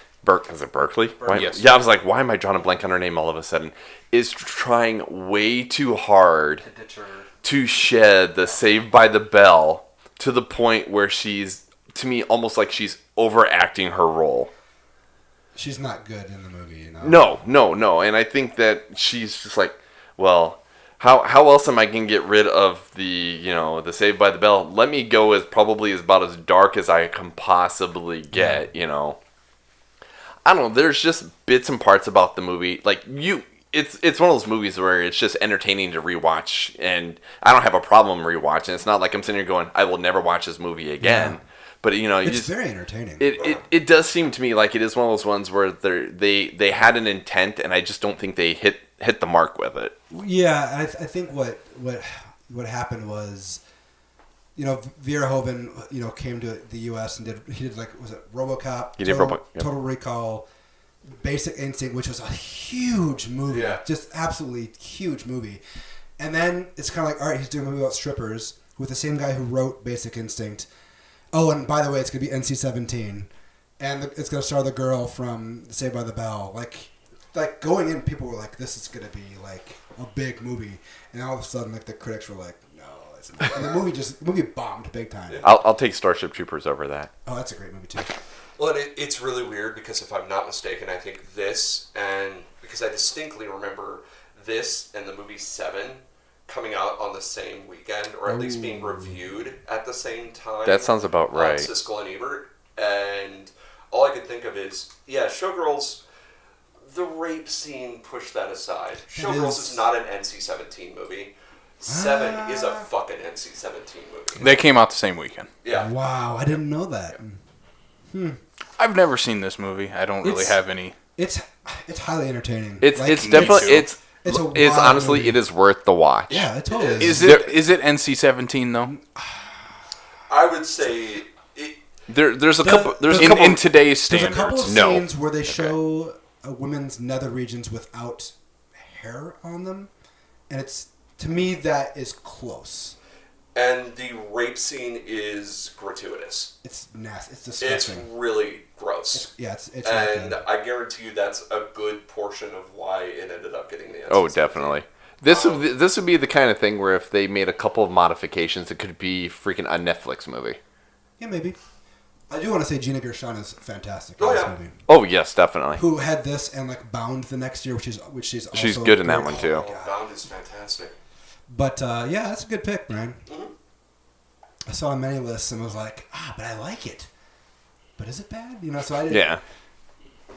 is it Berkley? Yes. Yeah, I was like, why am I drawing a blank on her name all of a sudden? Is trying way too hard to shed the Saved by the Bell to the point where she's, to me, almost like she's overacting her role. She's not good in the movie, you know? No. And I think that she's just like, well, how else am I going to get rid of the Saved by the Bell? Let me go as probably about as dark as I can possibly get, I don't know. There's just bits and parts about the movie. Like, it's one of those movies where it's just entertaining to rewatch, and I don't have a problem rewatching. It's not like I'm sitting here going, I will never watch this movie again. Yeah. But it's very entertaining. It does seem to me like it is one of those ones where they had an intent, and I just don't think they hit the mark with it. Yeah, I think what happened was, Verhoeven, came to the U.S. and did like, was it RoboCop? He did RoboCop. Yep. Total Recall, Basic Instinct, which was a huge movie, just absolutely huge movie. And then it's kind of like, all right, he's doing a movie about strippers with the same guy who wrote Basic Instinct. Oh, and by the way, it's going to be NC-17. And it's going to star the girl from Saved by the Bell. Like going in, people were like, this is going to be like a big movie. And all of a sudden, like the critics were like, no, it's not. And the movie bombed big time. I'll take Starship Troopers over that. Oh, that's a great movie too. Well, and it's really weird because if I'm not mistaken, I think this because I distinctly remember this and the movie Seven coming out on the same weekend, or at least being reviewed at the same time. That sounds about right. Siskel and Ebert. And all I could think of is, Showgirls, the rape scene, push that aside. Showgirls is not an NC-17 movie. Seven is a fucking NC-17 movie. They came out the same weekend. Yeah. Wow, I didn't know that. I've never seen this movie. I don't really have any. It's highly entertaining. It's definitely honestly movie. It is worth the watch. Yeah, it totally is. Is it NC-17 though? I would say there's a couple in today's There's standards. a couple of scenes where they show women's nether regions without hair on them, and it's to me that is close. And the rape scene is gratuitous. It's nasty. It's disgusting. It's really gross. It's and not good. I guarantee you that's a good portion of why it ended up getting the NC-17. Oh, definitely. This would be the kind of thing where if they made a couple of modifications, it could be freaking a Netflix movie. Yeah, maybe. I do want to say Gina Gershon is fantastic in Oh, this yeah. movie. Oh yes, definitely. Who had this and like Bound the next year, which she's also She's good in that great. one too. Oh, God. Bound is fantastic. But yeah, that's a good pick, Brian. Mm-hmm. I saw many lists and was like, but I like it. But is it bad? You know, so I didn't. Yeah.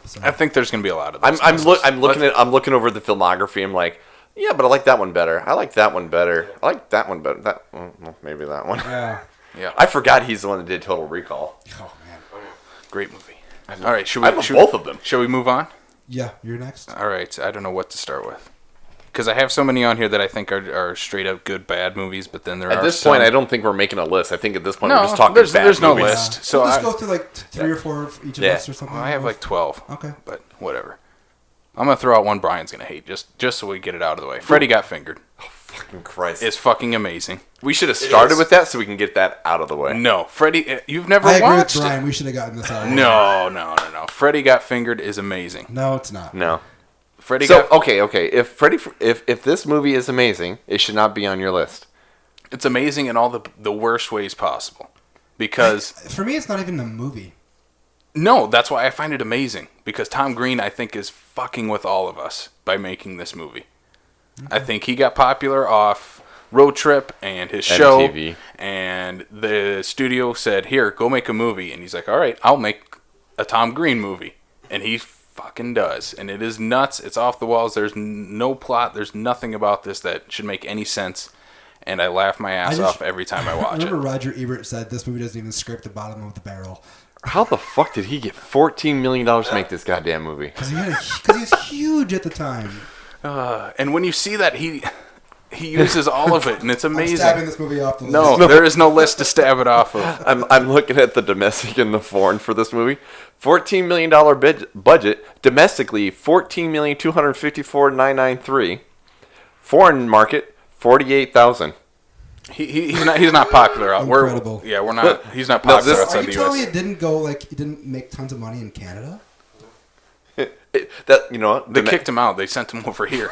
So, I think there's going to be a lot of those. I'm looking over the filmography. I'm like, yeah, but I like that one better. I like that one better. I like that one better. Maybe that one. yeah. Yeah. I forgot he's the one that did Total Recall. Oh man. Great movie. All right, I love both of them. Shall we move on? Yeah, you're next. All right, I don't know what to start with. Because I have so many on here that I think are straight up good, bad movies, but then there are At this some... point, I don't think we're making a list. I think at this point No, we're just talking there's bad no movies. list. So we'll just I- go through like 3 or 4 of each of Yeah. us or something. Well, I have like 12. Okay. But whatever. I'm going to throw out one Brian's going to hate, just so we get it out of the way. Freddy Got Fingered. Fucking Christ. It's fucking amazing. We should have started is. with that so we can get that out of the way. No, Freddy, you've never I agree with watched Brian. it. We should have gotten this out. No. Freddy Got Fingered is amazing. No, it's not. No. Freddy So, Got... okay. If this movie is amazing, it should not be on your list. It's amazing in all the worst ways possible. Because... For me, it's not even a movie. No, that's why I find it amazing. Because Tom Green, I think, is fucking with all of us by making this movie. I think he got popular off Road Trip and his show. MTV. And the studio said, here, go make a movie. And he's like, all right, I'll make a Tom Green movie. And he fucking does. And it is nuts. It's off the walls. There's no plot. There's nothing about this that should make any sense. And I laugh my ass off every time I watch I remember it. Roger Ebert said this movie doesn't even scrape the bottom of the barrel. How the fuck did he get $14 million to make this goddamn movie? Because he was huge at the time. And when you see that, he uses all of it, and it's amazing. I'm stabbing this movie off the list. No, there is no list to stab it off of. I'm looking at the domestic and the foreign for this movie. $14 million budget. Domestically, $14,254,993. Foreign market, $48,000. He's not popular out. Incredible. We're not. He's not popular Are outside you the telling me U.S. it didn't go like it didn't make tons of money in Canada? That you know what? They kicked him out. They sent him over here.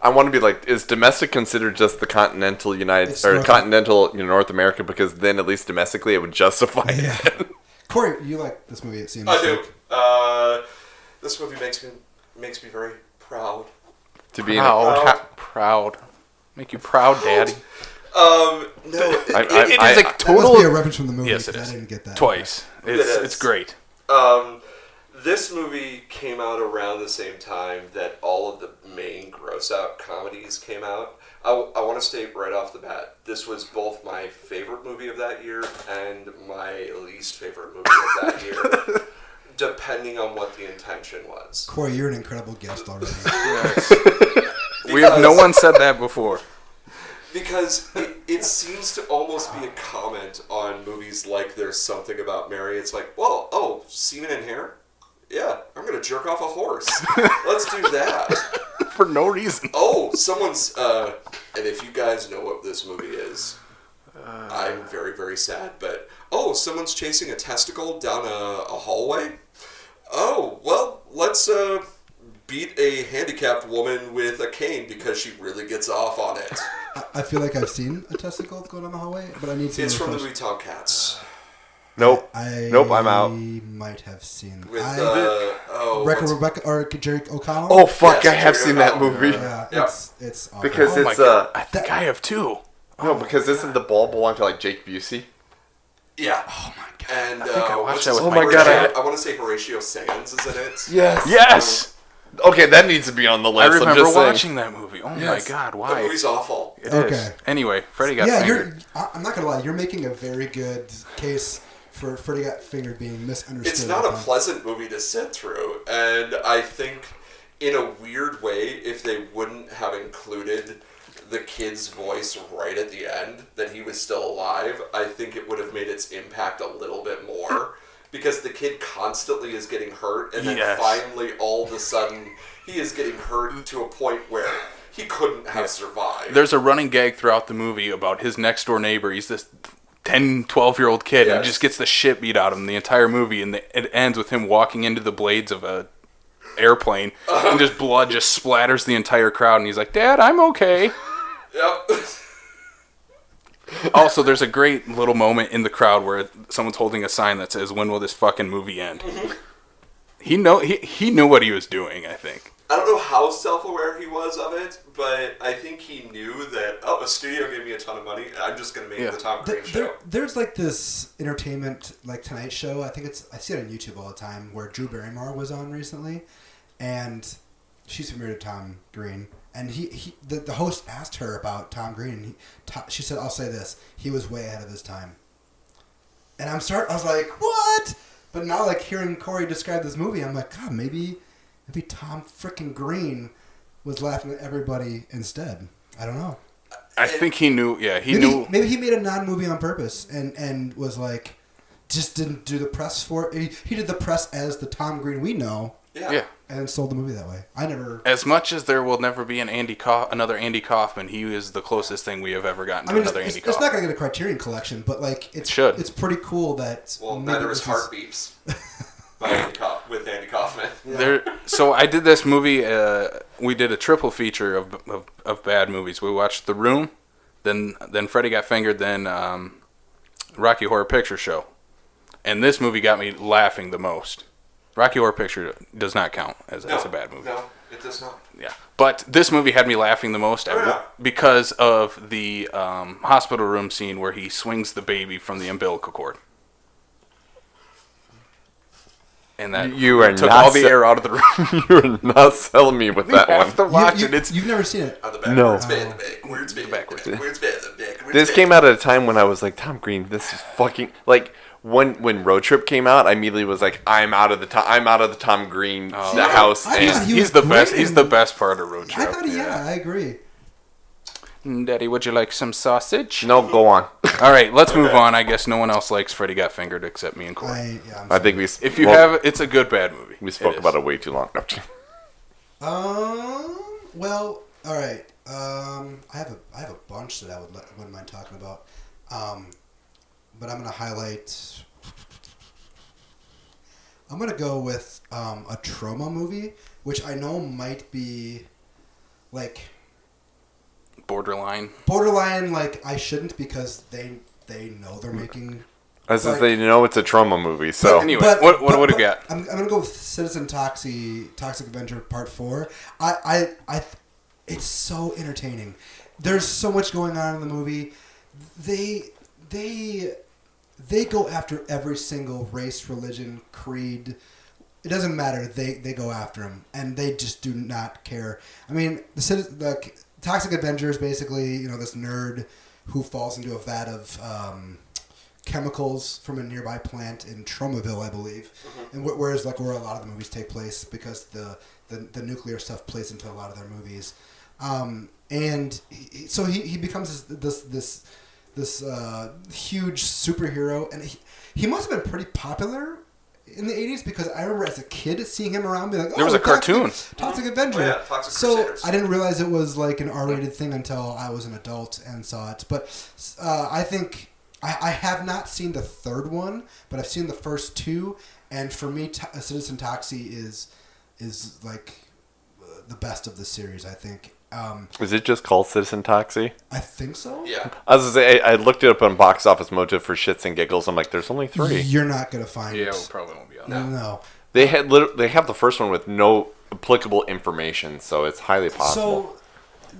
I want to be like, is domestic considered just the continental It's North America? Because then at least domestically it would justify Yeah. it. Corey, you like this movie? It seems. I do. like. This movie makes me very proud. To be Proud. Make you proud, Daddy. No, It is like That must total. be a reference from the movie. Yes, it 'cause is. I didn't get that. Twice. It is. It's great. This movie came out around the same time that all of the main gross-out comedies came out. I want to state right off the bat, this was both my favorite movie of that year and my least favorite movie of that year, depending on what the intention was. Corey, you're an incredible guest already. No one said that before. Because it seems to almost be a comment on movies like There's Something About Mary. It's like, well, semen and hair? Yeah, I'm going to jerk off a horse. Let's do that. For no reason. Someone's... and if you guys know what this movie is, I'm very, very sad. But, someone's chasing a testicle down a hallway? Let's beat a handicapped woman with a cane because she really gets off on it. I feel like I've seen a testicle go down the hallway, but I need to. It's from the movie Tomcats. Nope. I'm out. I might have seen. With, Rebecca or Jerry O'Connell. Oh fuck! Yes, I have Jerry seen that O'Connell. movie. Yeah, it's awful. Because Oh my it's god. I think I have two. no, because isn't the ball belong to like Jake Busey? Yeah. Oh my god. And I think I watched what's that his with my name? God, I want to say Horatio Sands is in it. Yes. Yes. Okay, that needs to be on the I list. I'm remember just saying. watching that movie. Oh Yes. my god, The why? movie's awful. It is. Okay. Anyway, Freddy Got Yeah, Fingered. I'm not gonna lie. You're making a very good case for Freddy Got Fingered being misunderstood. It's not a pleasant movie to sit through, and I think in a weird way, if they wouldn't have included the kid's voice right at the end, that he was still alive, I think it would have made its impact a little bit more. because the kid constantly is getting hurt, and then finally, all of a sudden, he is getting hurt to a point where he couldn't have survived. There's a running gag throughout the movie about his next door neighbor. He's this 10, 12-year-old kid, and he just gets the shit beat out of him the entire movie, and it ends with him walking into the blades of a airplane, and just blood just splatters the entire crowd, and he's like, Dad, I'm okay. Yep. Also, there's a great little moment in the crowd where someone's holding a sign that says, when will this fucking movie end? He knew what he was doing, I think. I don't know how self-aware he was of it, but I think he knew that, a studio gave me a ton of money, I'm just going to make the Tom Green show. There's like this entertainment, like Tonight Show, I see it on YouTube all the time, where Drew Barrymore was on recently, and she's familiar to Tom Green, and the host asked her about Tom Green, and she said, I'll say this, he was way ahead of his time. And I was like, what? But now, like, hearing Corey describe this movie, I'm like, God, maybe Tom frickin' Green was laughing at everybody instead. I don't know. I think he knew. Yeah, he knew. Maybe he made a non-movie on purpose and was like, just didn't do the press for it. He did the press as the Tom Green we know. Yeah. And sold the movie that way. As much as there will never be another Andy Kaufman, he is the closest thing we have ever gotten to another Andy Kaufman. It's not going to get a Criterion collection, but like it should. It's pretty cool that. Well, neither is Heartbeats. With Andy Kaufman. Yeah. So I did this movie. We did a triple feature of bad movies. We watched The Room, then Freddy Got Fingered, then Rocky Horror Picture Show, and this movie got me laughing the most. Rocky Horror Picture does not count as a bad movie. No, it does not. Yeah, but this movie had me laughing the most because of the hospital room scene where he swings the baby from the umbilical cord. And that took all the air out of the room. You are not selling me with that one. You have to watch it. You've never seen it? No. This came out at a time when I was like, Tom Green, this is fucking like when Road Trip came out. I immediately was like, I'm out of the Tom Green house. He's the best. He's the best part of Road Trip. I thought, I agree. Daddy, would you like some sausage? No, go on. All right, let's move on. I guess no one else likes Freddy Got Fingered except me and Corey. I think it's a good bad movie. We spoke about it way too long. Well, all right. I have a bunch that I wouldn't mind talking about. But I'm gonna highlight. I'm gonna go with a trauma movie, which I know might be like. Borderline, like I shouldn't because they know they're making. As if they know it's a trauma movie. So anyway, what do you got? I'm gonna go with Citizen Toxic Avenger Part 4. It's so entertaining. There's so much going on in the movie. They go after every single race, religion, creed. It doesn't matter. They go after them, and they just do not care. I mean, the Toxic Avenger is basically, this nerd who falls into a vat of chemicals from a nearby plant in Tromaville, I believe. Mm-hmm. And whereas where a lot of the movies take place because the nuclear stuff plays into a lot of their movies. And so he becomes this huge superhero, and he must have been pretty popular in the 80s because I remember as a kid seeing him around being like, there was a cartoon. Toxic Avenger. Oh, yeah, Toxic Crusaders. I didn't realize it was like an R-rated thing until I was an adult and saw it. But I think I have not seen the third one, but I've seen the first two, and for me Citizen Toxie is like the best of the series, I think. Is it just called Citizen Toxie? I think so. Yeah. I was gonna say I looked it up on Box Office Mojo for shits and giggles. I'm like, there's only 3. You're not gonna find. Yeah, we probably won't be on that. No. They have the first one with no applicable information, so it's highly possible. So,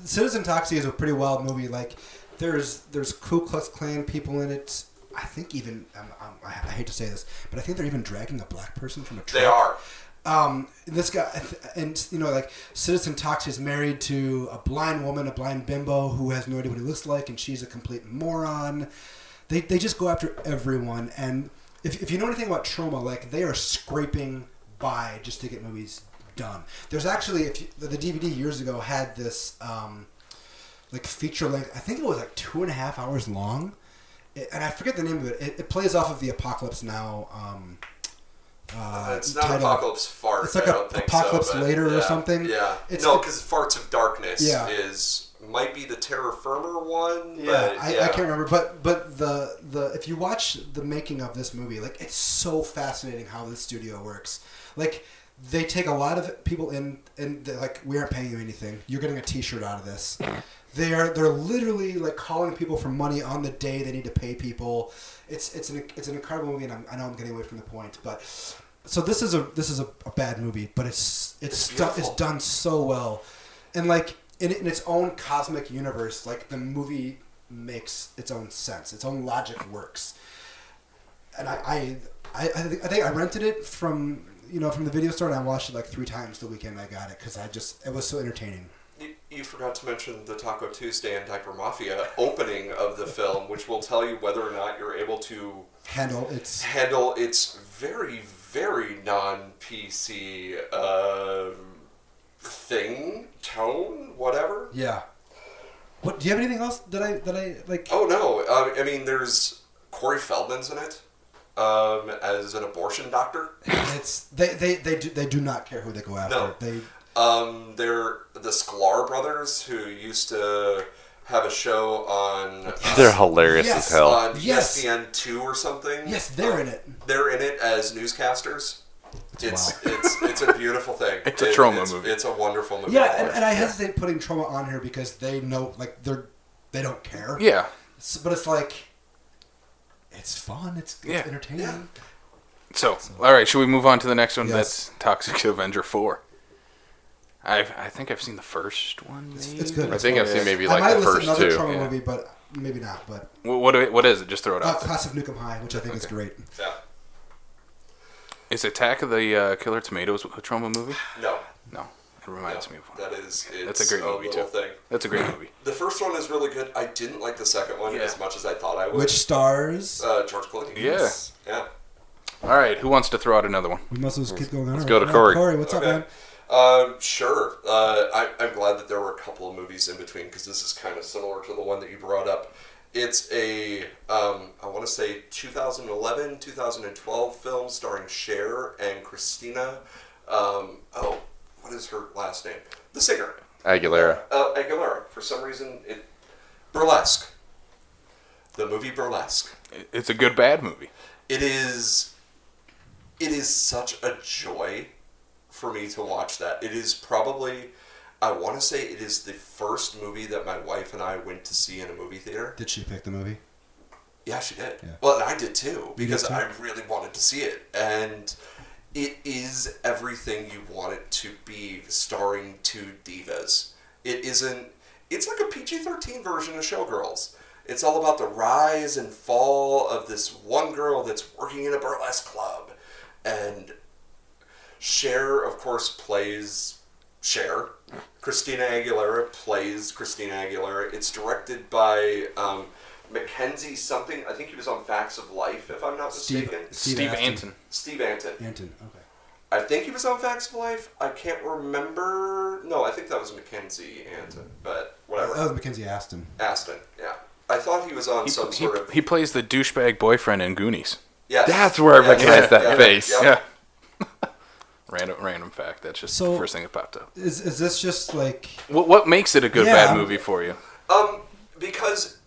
Citizen Toxie is a pretty wild movie. Like, there's Ku Klux Klan people in it. I think even I hate to say this, but I think they're even dragging a black person from a truck. They are. This guy, and Citizen Toxie is married to a blind woman, a blind bimbo who has no idea what he looks like, and she's a complete moron. They just go after everyone, and if you know anything about trauma, like they are scraping by just to get movies done. There's actually the DVD years ago had this feature length. I think it was 2.5 hours long, and I forget the name of it. It plays off of the Apocalypse Now It's not titled- Apocalypse Fart. It's like I don't think Apocalypse so, but Later or yeah. something. Yeah. It's- No, because Farts of Darkness Yeah. might be the Terra Firma one. Yeah, but, I can't remember, but the if you watch the making of this movie, like it's so fascinating how the studio works. Like they take a lot of people in, and they're like, we aren't paying you anything. You're getting a T-shirt out of this. They're literally like calling people for money on the day they need to pay people. It's an incredible movie, and I know I'm getting away from the point, but so this is a bad movie, but it's done so well, and like. In its own cosmic universe, like the movie makes its own sense, its own logic works. And I think I rented it from the video store, and I watched it like 3 times the weekend I got it because it was so entertaining. You forgot to mention the Taco Tuesday and Diaper Mafia opening of the film, which will tell you whether or not you're able to Handle its very, very non-PC tone, whatever. Yeah. What do you have anything else that I like? Oh no! I mean, there's Corey Feldman's in it as an abortion doctor. It's they do not care who they go after. No. They're the Sklar brothers who used to have a show on. They're hilarious Yes. as hell. On Yes. ESPN2 or something. Yes, they're in it. They're in it as newscasters. It's a beautiful thing. It's a trauma movie. It's a wonderful movie. Yeah, and I hesitate putting trauma on here because they know like they don't care. Yeah. But it's like it's fun. It's Yeah. entertaining. Yeah. So, all right, should we move on to the next one? Yes. That's Toxic Avenger 4. I think I've seen the first one. It's good. I think I've seen maybe I like might the list first another 2. trauma Yeah. movie, but maybe not. But What is it? Just throw it out. Class of Nukem High, which I think is great. Yeah. Is Attack of the Killer Tomatoes a trauma movie? No. No. It reminds me of one. That is. That's a great movie little too. thing. That's a great movie. The first one is really good. I didn't like the second one Yeah. as much as I thought I would. Which stars? George Clooney. Yeah. Yeah. All right, who wants to throw out another one? We must just keep going on. Let's go to Corey. Corey, what's up, Okay. man? Sure. I'm glad that there were a couple of movies in between because this is kind of similar to the one that you brought up. It's a, I want to say 2011, 2012 film starring Cher and Christina. What is her last name? The singer. Aguilera. Aguilera. For some reason, Burlesque. The movie Burlesque. It's a good bad movie. It is such a joy for me to watch that. It is probably, I want to say it is the first movie that my wife and I went to see in a movie theater. Did she pick the movie? Yeah, she did. Yeah. Well, and I did too, because too? I really wanted to see it. And it is everything you want it to be, starring 2 divas. It's like a PG-13 version of Showgirls. It's all about the rise and fall of this one girl that's working in a burlesque club. And Cher, of course, plays Cher. Christina Aguilera plays Christina Aguilera. It's directed by Mackenzie something. I think he was on Facts of Life, if I'm not mistaken. Steve Anton. Steve Anton. Anton. Okay. I think he was on Facts of Life. I can't remember. No, I think that was Mackenzie Anton, but whatever. That was Mackenzie Aston. Aston, yeah. I thought he was on some sort of... He plays the douchebag boyfriend in Goonies. Yes. That's where I Yes. recognize that Yeah. face. Yeah. Yeah. Random fact. That's just So- the first thing that popped up. Is this just like What makes it a good Yeah, bad I'm- movie for you? Because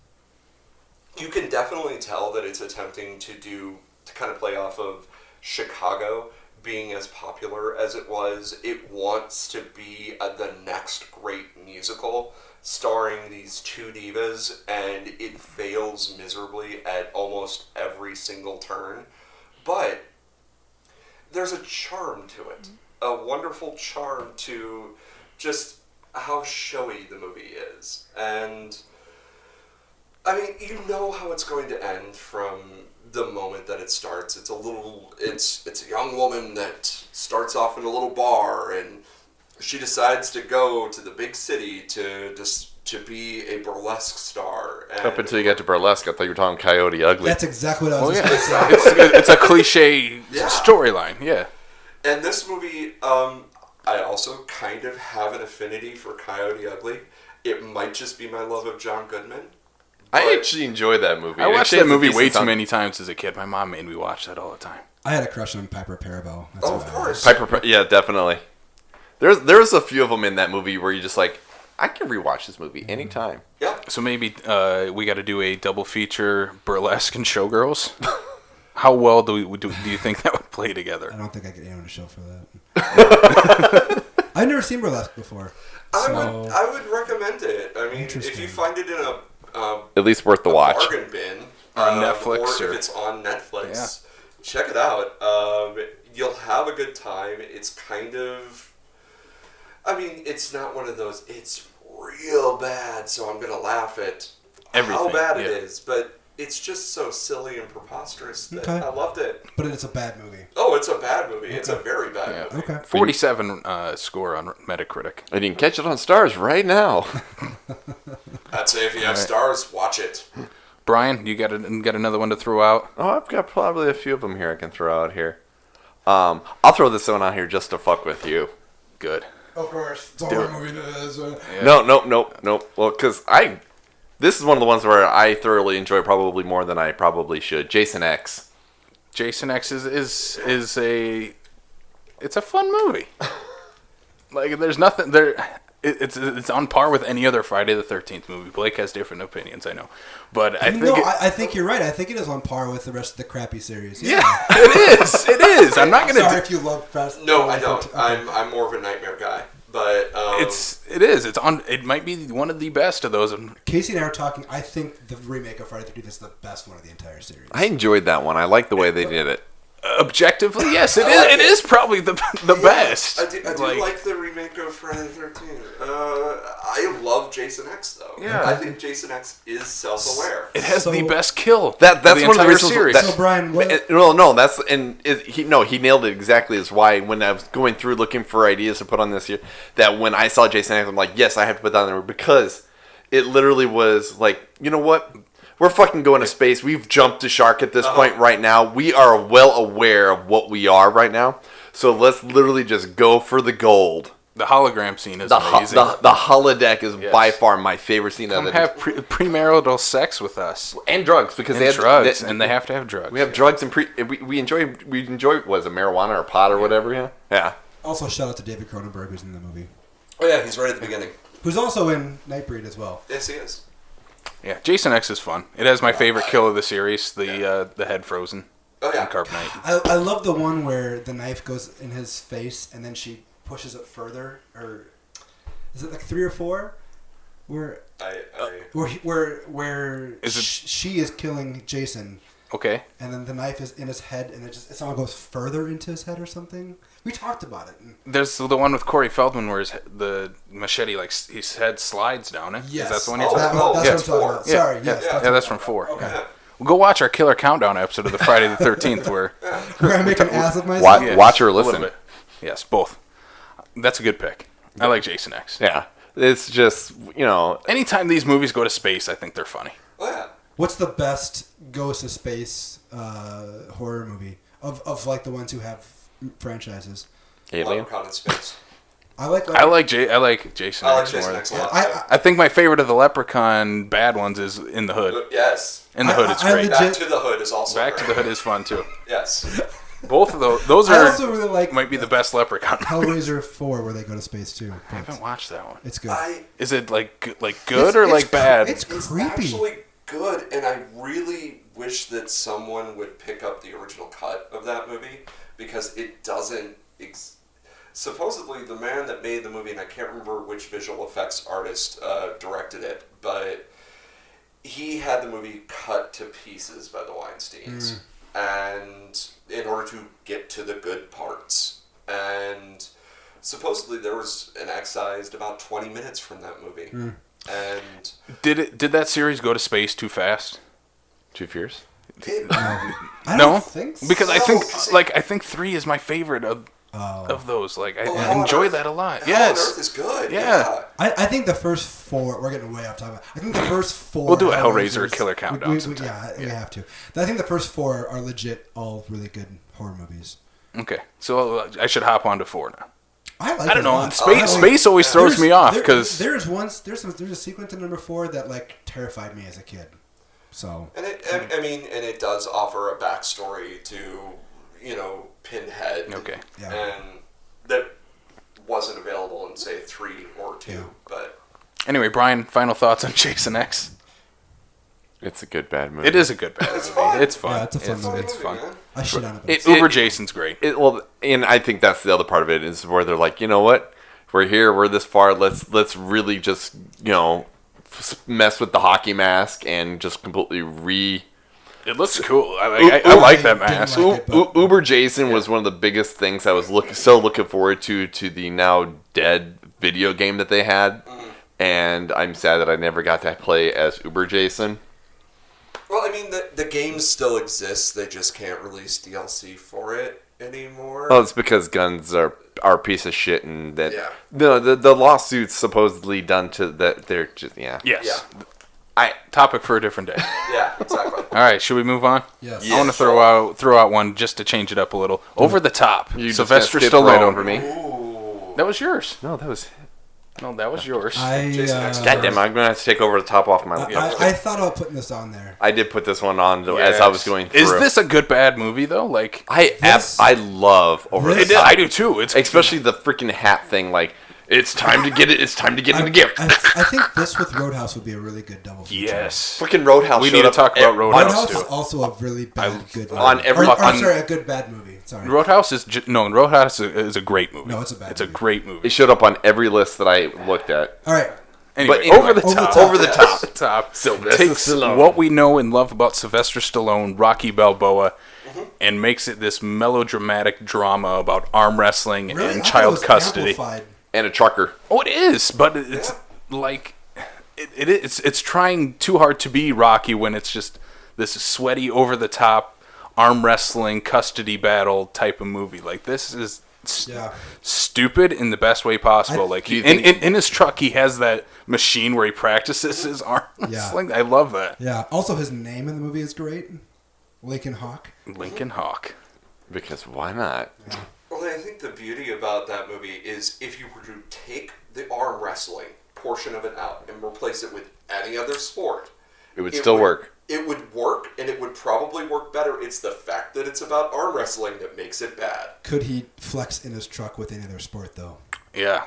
you can definitely tell that it's attempting to kind of play off of Chicago being as popular as it was. It wants to be the next great musical starring these 2 divas, and it fails miserably at almost every single turn. But there's a charm to it, a wonderful charm to just how showy the movie is. And I mean, you know how it's going to end from the moment that it starts. It's a young woman that starts off in a little bar, and she decides to go to the big city to be a burlesque star. And Up until you get to Burlesque, I thought you were talking Coyote Ugly. that's exactly what I was Oh just yeah, gonna say. it's a cliche Yeah. storyline. Yeah. And this movie, I also kind of have an affinity for Coyote Ugly. It might just be my love of John Goodman, I actually enjoyed that movie. I watched Actually that has a movie way decent too sound- many times as a kid. My mom made me watch that all the time. I had a crush on Piper Parabo. That's Oh, what of I was. course. Yeah, definitely. There's a few of them in that movie where you're just like, I can rewatch this movie anytime. Yeah. So maybe we got to do a double feature Burlesque and Showgirls. How well do you think that would play together? I don't think I get anyone to show for that. I've never seen Burlesque before. So I would recommend it. I mean, if Interesting. you find it in a At least worth the watch. bargain bin On Netflix or or- if it's on Netflix, check it out. You'll have a good time. It's kind of, I mean, it's not one of those. It's real bad, so I'm gonna laugh at Everything, how bad it yeah. is. But it's just so silly and preposterous that Okay. I loved it. but it's a bad movie. Oh, it's a bad movie. It's a very bad movie. Okay. 47 score on Metacritic. And you can catch it on Stars right now. I'd say if you have stars, watch it. Brian, you got another one to throw out? Oh, I've got probably a few of them here I can throw out here. I'll throw this one out here just to fuck with you. Good. Of course. It's a Do horror it. movie. Yeah. No. Well, because this is one of the ones where I thoroughly enjoy probably more than I probably should. Jason X. Jason X is it's a fun movie. Like there's nothing there. It's on par with any other Friday the 13th movie. Blake has different opinions, I know, but I think I think you're right. I think it is on par with the rest of the crappy series. yeah, it is. I'm not gonna. Sorry if you love Fast. No, I don't. Okay. I'm more of a Nightmare guy. But It is. It's on. It might be one of the best of those. Casey and I are talking. I think the remake of Friday the 13th is the best one of the entire series. I enjoyed that one. I like the way they did it. Objectively, yes, it is. like It is probably the best. I do like the remake of Friday the 13th. I love Jason X though. Yeah. I think Jason X is self-aware. It has So- the best kill. That's the one of the entire reasons. series. So Brian, what? No, that's he nailed it exactly. Is why when I was going through looking for ideas to put on this year, that when I saw Jason X, I'm like, yes, I have to put that on there because it literally was like, you know what? We're fucking going to space. We've jumped the shark at this point right now. We are well aware of what we are right now. So let's literally just go for the gold. The hologram scene is The amazing. the holodeck is Yes. by far my favorite scene Come of it. have premarital sex with us. And drugs because And they had drugs, and they have to have drugs. We have drugs and we enjoy was it marijuana or pot or whatever? Yeah. Also, shout out to David Cronenberg, who's in the movie, Oh yeah, he's right at the beginning. who's also in Nightbreed as well. Yes, he is. Yeah, Jason X is fun. It has my favorite kill of the series, the head frozen. Oh yeah. In Carbonite. I love the one where the knife goes in his face and then she pushes it further, or is it like 3 or 4? Where Is it- she is killing Jason, Okay. and then the knife is in his head, and it somehow goes further into his head or something. We talked about it. There's the one with Corey Feldman where the machete, like, his head slides down it. Yes, Is that the one you're Oh, talking that's about? what Yeah. I'm talking about. Sorry, yes, Yeah, that's what that's I'm from 4. talking about. Okay. Well, go watch our Killer Countdown episode of the Friday the 13th where... Where I make an ass of myself. Yeah, Watch or a little listen. bit. Yes, both. That's a good pick. I like Jason X. Yeah. It's just, Anytime these movies go to space, I think they're funny. Oh yeah. What's the best Ghost of Space horror movie of like the ones who have franchises? Alien. Leprechaun in space. I like I like Jason I like X Jason more. X a lot. I think my favorite of the Leprechaun bad ones is In the Hood. Yes. In the Hood, it's I great. legit- Back to the Hood is also Back to great. the Hood is fun too. Yes. Both of those I are also really like might be the best Leprechaun. Hellraiser 4 where they go to space too. I haven't watched that one. It's good. Is it like good or like bad? It's It's creepy. actually good, and I really wish that someone would pick up the original cut of that movie because it doesn't. Supposedly, the man that made the movie, and I can't remember which visual effects artist directed it, but he had the movie cut to pieces by the Weinsteins, and in order to get to the good parts, and supposedly there was an excised about 20 minutes from that movie, and Did that series go to space too fast? Too fierce. it, I don't No, think so. because I No, think see- I think 3 is my favorite of those. Like I Hell on enjoy Earth- that a lot. Hell on Yes. Earth is good. Yeah. I think the first 4. We're getting way off topic. I think the first 4. We'll do a Hellraiser Hellraisers- Killer Countdown we sometime. we have to. I think the first 4 are legit all really good horror movies. Okay, so I should hop on to 4 now. I like. I don't it a know. lot. Space always throws me off because there's a sequence in number 4 that like terrified me as a kid. So. And it does offer a backstory to, Pinhead. Okay. Yeah. And that wasn't available in, say, 3 or 2. Yeah. But Anyway, Brian, final thoughts on Jason X? It's a good bad movie. It is a good bad movie. fun. It's fun. Yeah, it's a fun movie. It's fun. Man. I shit on it. Uber Jason's great. And I think that's the other part of it is where they're like, you know what, we're here, we're this far. Let's really just mess with the hockey mask and just completely It looks cool. I like that mask. like it, Uber Jason was one of the biggest things I was looking forward to the now dead video game that they had, and I'm sad that I never got to play as Uber Jason. Well, I mean, the game still exists. They just can't release DLC for it anymore. Well, it's because guns are a piece of shit, and that Yeah. the lawsuits supposedly done to that they're just Yes. Yeah. Topic for a different day. Yeah, exactly. All right, should we move on? Yes. I want to throw out one just to change it up a little. Over the top. You just Sylvester skipped Stallone. right over me. Ooh. That was yours. No, that was. No, that was yours. Jason X. Goddamn, I'm gonna have to take over the top off my. I thought about putting this on there. I did put this one on as I was going through. Is this a good bad movie though? Like I love over This- the top. I do too. It's Especially the freaking hat thing. Like, it's time to get it. It's time to get it together. I think this with Roadhouse would be a really good double feature. yes. Freaking Roadhouse. We showed need to up talk about Roadhouse. Roadhouse too. is also a really bad good movie. on every- a good bad movie. Sorry. Roadhouse is Roadhouse is a great movie. No, it's a bad It's a movie. great movie. It showed up on every list that I looked at. All right. Anyway, But over the Over the top. top. Over the top. top. Sylvester Takes Stallone. what we know and love about Sylvester Stallone, Rocky Balboa, and makes it this melodramatic drama about arm wrestling Really? I and thought it child was custody. amplified. And a trucker. Oh, it is, but it's like it's trying too hard to be Rocky when it's just this sweaty, over the top arm wrestling custody battle type of movie. Like this is Yeah. stupid in the best way possible. Like Do you in think- his truck, he has that machine where he practices his arm wrestling. I love that. Yeah. Also, his name in the movie is great. Lincoln Hawk. Lincoln Hawk. Because why not? Well, I think the beauty about that movie is if you were to take the arm wrestling portion of it out and replace it with any other sport, It would still work. It would work, and it would probably work better. It's the fact that it's about arm wrestling that makes it bad. Could he flex in his truck with any other sport, though? Yeah.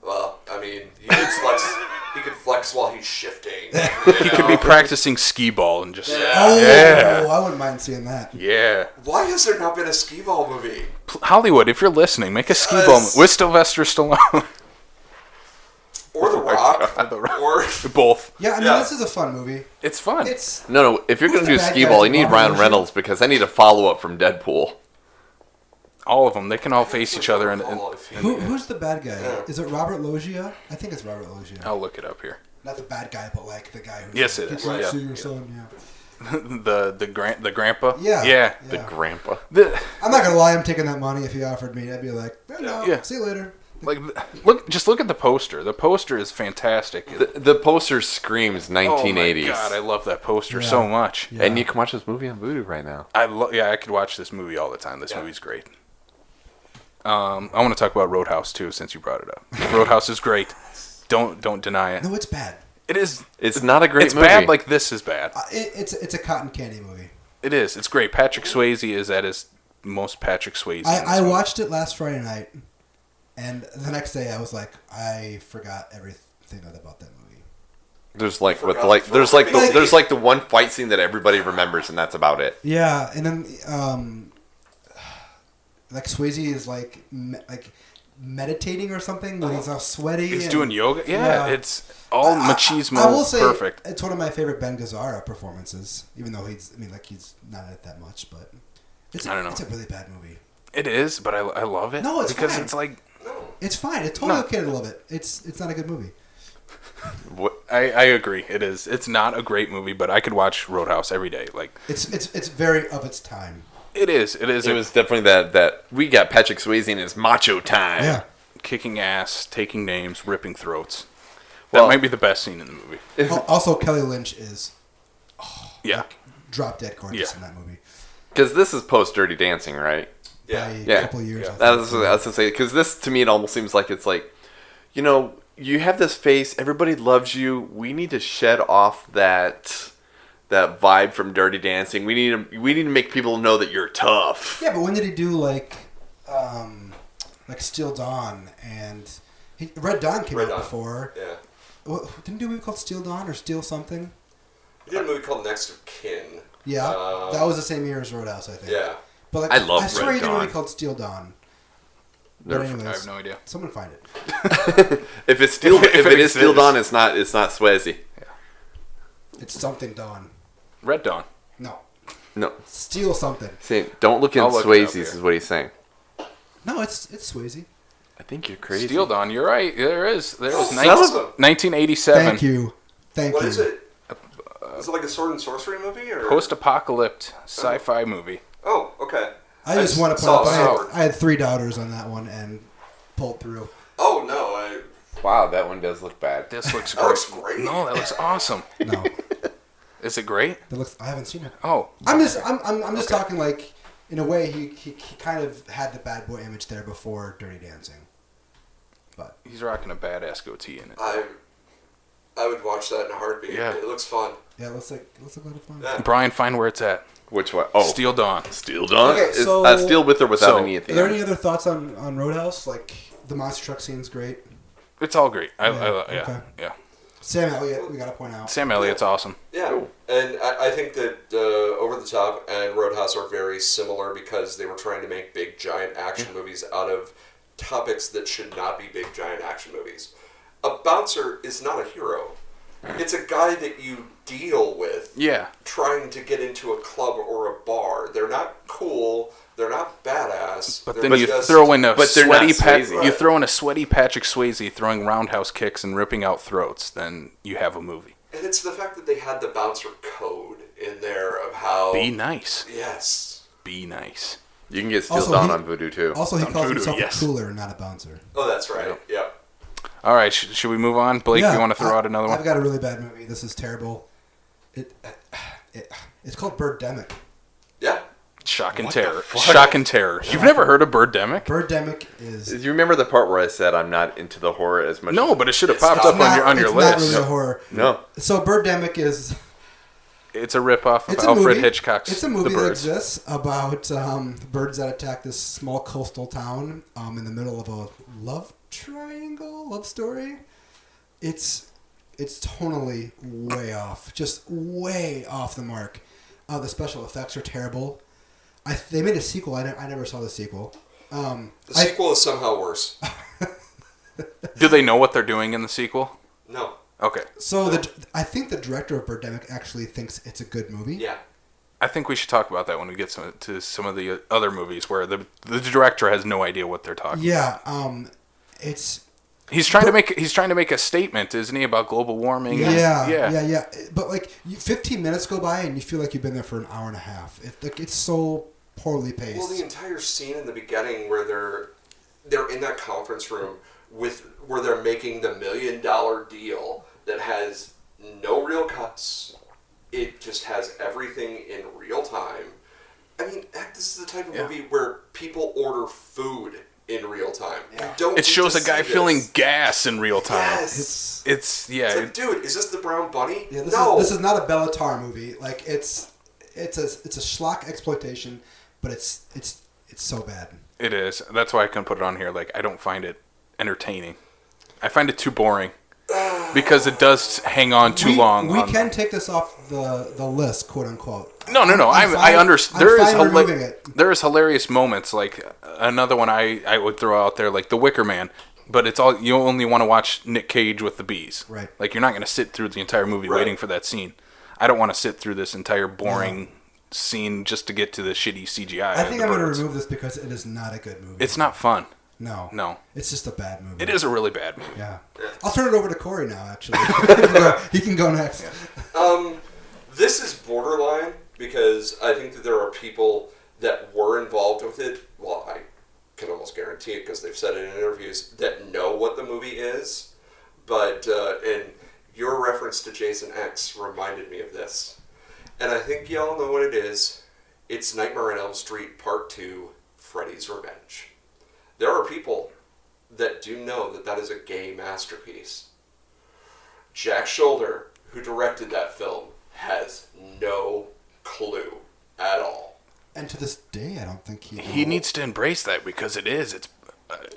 Well, I mean, he could flex. He could flex while he's shifting. He could be practicing skee ball and just Oh, I wouldn't mind seeing that. yeah. Why has there not been a skee ball movie? Hollywood, if you're listening, make a skee ball Yes. with Sylvester Stallone. Or The Rock? Or Both. Yeah, I mean, Yeah. this is a fun movie. It's fun. It's No. If you're Who's gonna the do bad skee guy? ball, Is you it need Robert Ryan Wilson? Reynolds because I need a follow up from Deadpool. All of them. They can all face each other. And who's the bad guy? Is it Robert Loggia? I think it's Robert Loggia. I'll look it up here. Not the bad guy, but like the guy who's Yes, like, it is. "Get back Yeah. to your son," yeah. the grandpa. Yeah. Yeah. The grandpa. I'm not gonna lie, I'm taking that money if you offered me. I'd be like, no, Yeah. see you later. Like look at the poster. The poster is fantastic. The poster screams 1980s. Oh my god, I love that poster Yeah. so much. Yeah. And you can watch this movie on Vudu right now. I could watch this movie all the time. This movie's great. I want to talk about Roadhouse too, since you brought it up. Roadhouse is great. Don't deny it. No, it's bad. It is. It's not a great It's movie. bad. Like this is bad. It's a cotton candy movie. It is. It's great. Patrick Swayze is at his most Patrick Swayze. in this I movie. watched it last Friday night, and the next day I was like, I forgot everything about that movie. There's like Forgot with to there's throw like it. the, there's like the one fight scene that everybody remembers, and that's about it. Yeah, and then like Swayze is like meditating or something when he's all sweaty. He's and- doing yoga. Yeah, it's all machismo. I will say perfect. it's one of my favorite Ben Gazzara performances, even though he's not in it that much, but I don't know. It's a really bad movie. It is, but I love it. No, it's because fine. it's like It's fine. It's totally okay to love it. It's not a good movie. I agree. It is. It's not a great movie, but I could watch Roadhouse every day. Like It's very of its time. it is. It is. It was definitely that we got Patrick Swayze in his macho time. Yeah. kicking ass, taking names, ripping throats. That Well- might be the best scene in the movie. Also, Kelly Lynch is Yeah. drop dead gorgeous Yeah. in that movie. Because this is post Dirty Dancing, right? Yeah. By a Yeah. couple years. Yeah. I That think. was what I was gonna say. Because this to me, it almost seems like it's like, you have this face. Everybody loves you. We need to shed off that that vibe from Dirty Dancing. We need to make people know that you're tough. Yeah, but when did he do like Steel Dawn and Red Dawn came out before? Yeah. Didn't he do a movie called Steel Dawn or Steel something? He did a movie called Next of Kin. Yeah, that was the same year as Roadhouse, I think. Yeah. But I love I swear Red he did a Dawn. movie called Steel Dawn. But anyways, I have no idea. Someone find it. If it's Steel, if it is Steel exists. Dawn, it's not Swayze. It's something Dawn. Red Dawn. No, No, Steel something. say don't look in I'll look it up Swayze's here. is what he's saying. No, it's Swayze. I think you're crazy. Steel Dawn. You're right. There is. There was Awesome. 1987. Thank you. What is it? Is it like a sword and sorcery movie or Post-apocalyptic sci-fi movie. Oh, okay. I just want to saw point out Sword. I had 3 doubters on that one and pulled through. Oh no, I. Wow, that one does look bad. This looks That great. looks great. No, that looks awesome. No, Is it great? I haven't seen it. Oh, I'm just talking like in a way he kind of had the bad boy image there before Dirty Dancing. But he's rocking a badass goatee in it. I would watch that in a heartbeat. Yeah. It looks fun. yeah, let's look at it. Fun. Yeah. Brian, find where it's at. Which one? Oh, Steel Dawn. Steel Dawn. Okay, Is so- Steel with or without so- any at the Are there end? any other thoughts on Roadhouse? Like the monster truck scene's great. It's all great. Yeah, Yeah. okay. Yeah. Sam Elliott, we gotta point out. Sam Elliott's awesome. Yeah, Cool. and I think that Over the Top and Roadhouse are very similar because they were trying to make big giant action movies out of topics that should not be big giant action movies. A bouncer is not a hero. It's a guy that you deal with Yeah. trying to get into a club or a bar. They're not cool. They're not badass. But they're then you just- throw in a But they're not sweaty Swayze. you throw in a sweaty Patrick Swayze throwing roundhouse kicks and ripping out throats, then you have a movie. And it's the fact that they had the bouncer code in there of how... Be nice. Yes. Be nice. You can get Steel Also, Dawn he- on Voodoo too. Also, he On calls Voodoo, himself yes. a cooler, not a bouncer. Oh, that's right. Yep. All right, should we move on? Blake, you want to throw out another one? I've got a really bad movie. This is terrible. It's called Birdemic. Yeah. Shock and What the terror. fuck? Shock and terror. You've never heard of Birdemic? Birdemic is. Do you remember the part where I said I'm not into the horror as much? No, but it should have It's popped not- up on your it's list. not really a horror. No. So Birdemic is. It's a ripoff of It's a Alfred movie. Hitchcock's It's a The movie that Birds. exists about birds that attack this small coastal town in the middle of a love story. It's tonally way off, just way off the mark. The special effects are terrible. They made a sequel. I never saw the sequel. The sequel is somehow worse. Do they know what they're doing in the sequel? No. Okay. So I think the director of Birdemic actually thinks it's a good movie. Yeah. I think we should talk about that when we get to some of the other movies where the director has no idea what they're talking. Yeah. It's. He's trying to make a statement, isn't he, about global warming? Yeah. But like 15 minutes go by and you feel like you've been there for an hour and a half. It's so poorly paced. Well, the entire scene in the beginning where they're in that conference room where they're making the $1 million deal that has no real cuts. It just has everything in real time. I mean, heck, this is the type of movie where people order food in real time. Yeah. You don't It shows need a to guy see filling this. gas in real time. Yes. It's Like, dude, is this the Brown Bunny? Yeah, No. this is not a Bellatar movie. Like it's a schlock exploitation, but it's so bad. It is. That's why I couldn't put it on here. Like, I don't find it entertaining. I find it too boring because it does hang on too long. We can take this off the list, quote unquote. No. I understand. Removing it. There is hilarious moments. Like another one I would throw out there, like The Wicker Man. But it's all you only want to watch Nick Cage with the bees. Right. Like you're not going to sit through the entire movie waiting for that scene. I don't want to sit through this entire boring scene just to get to the shitty CGI. I think of I'm the going to birds. remove this because it is not a good movie. It's not fun. No. It's just a bad movie. It is a really bad movie. Yeah. I'll turn it over to Corey now, actually. He can go next. This is borderline because I think that there are people that were involved with it. Well, I can almost guarantee it because they've said it in interviews that know what the movie is. But and your reference to Jason X reminded me of this, and I think y'all know what it is. It's Nightmare on Elm Street Part 2: Freddy's Revenge. There are people that do know that is a gay masterpiece. Jack Shoulder, who directed that film, has no clue at all. And to this day, I don't think He needs to embrace that because it's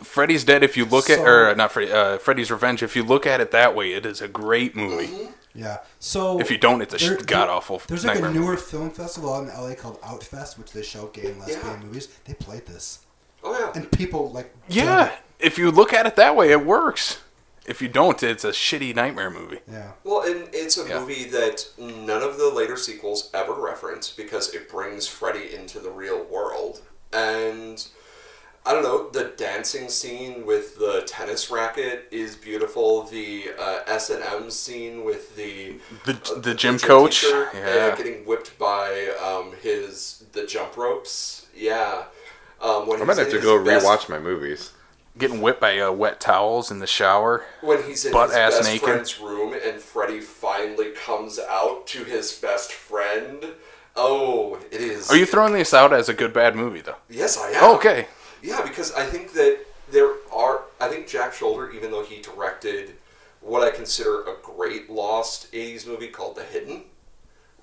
Freddy's Dead. If you look Freddy's Revenge. If you look at it that way, it is a great movie. Mm-hmm. Yeah. So if you don't, it's a god awful. There's like a newer film festival out in LA called Outfest, which they show gay and lesbian movies. They played this. Oh yeah. And people like. Yeah. If you look at it that way, it works. If you don't, it's a shitty nightmare movie. Yeah. Well, and it's a movie that none of the later sequels ever reference because it brings Freddy into the real world. And I don't know, the dancing scene with the tennis racket is beautiful. The S&M scene with the gym coach teacher, getting whipped by the jump ropes. Yeah. I might have to go rewatch my movies. Getting whipped by wet towels in the shower. When he's in his best friend's room and Freddy finally comes out to his best friend. Oh, it is. Are you throwing this out as a good bad movie though? Yes, I am. Oh, okay. Yeah, because I think that I think Jack Shoulder, even though he directed what I consider a great lost 80s movie called The Hidden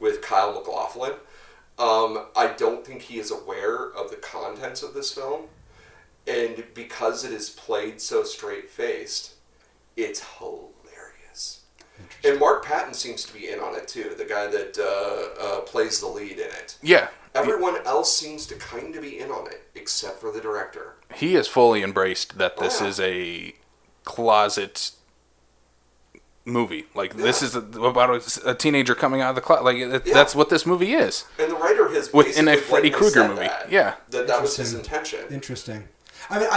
with Kyle MacLachlan, I don't think he is aware of the contents of this film. And because it is played so straight-faced, it's hilarious. And Mark Patton seems to be in on it, too. The guy that plays the lead in it. Yeah. Everyone else seems to kind of be in on it, except for the director. He has fully embraced that this is a closet movie. Like, this is about a teenager coming out of the closet. Like, that's what this movie is. And the writer has within a Freddy Krueger movie. That was his intention. Interesting. I mean,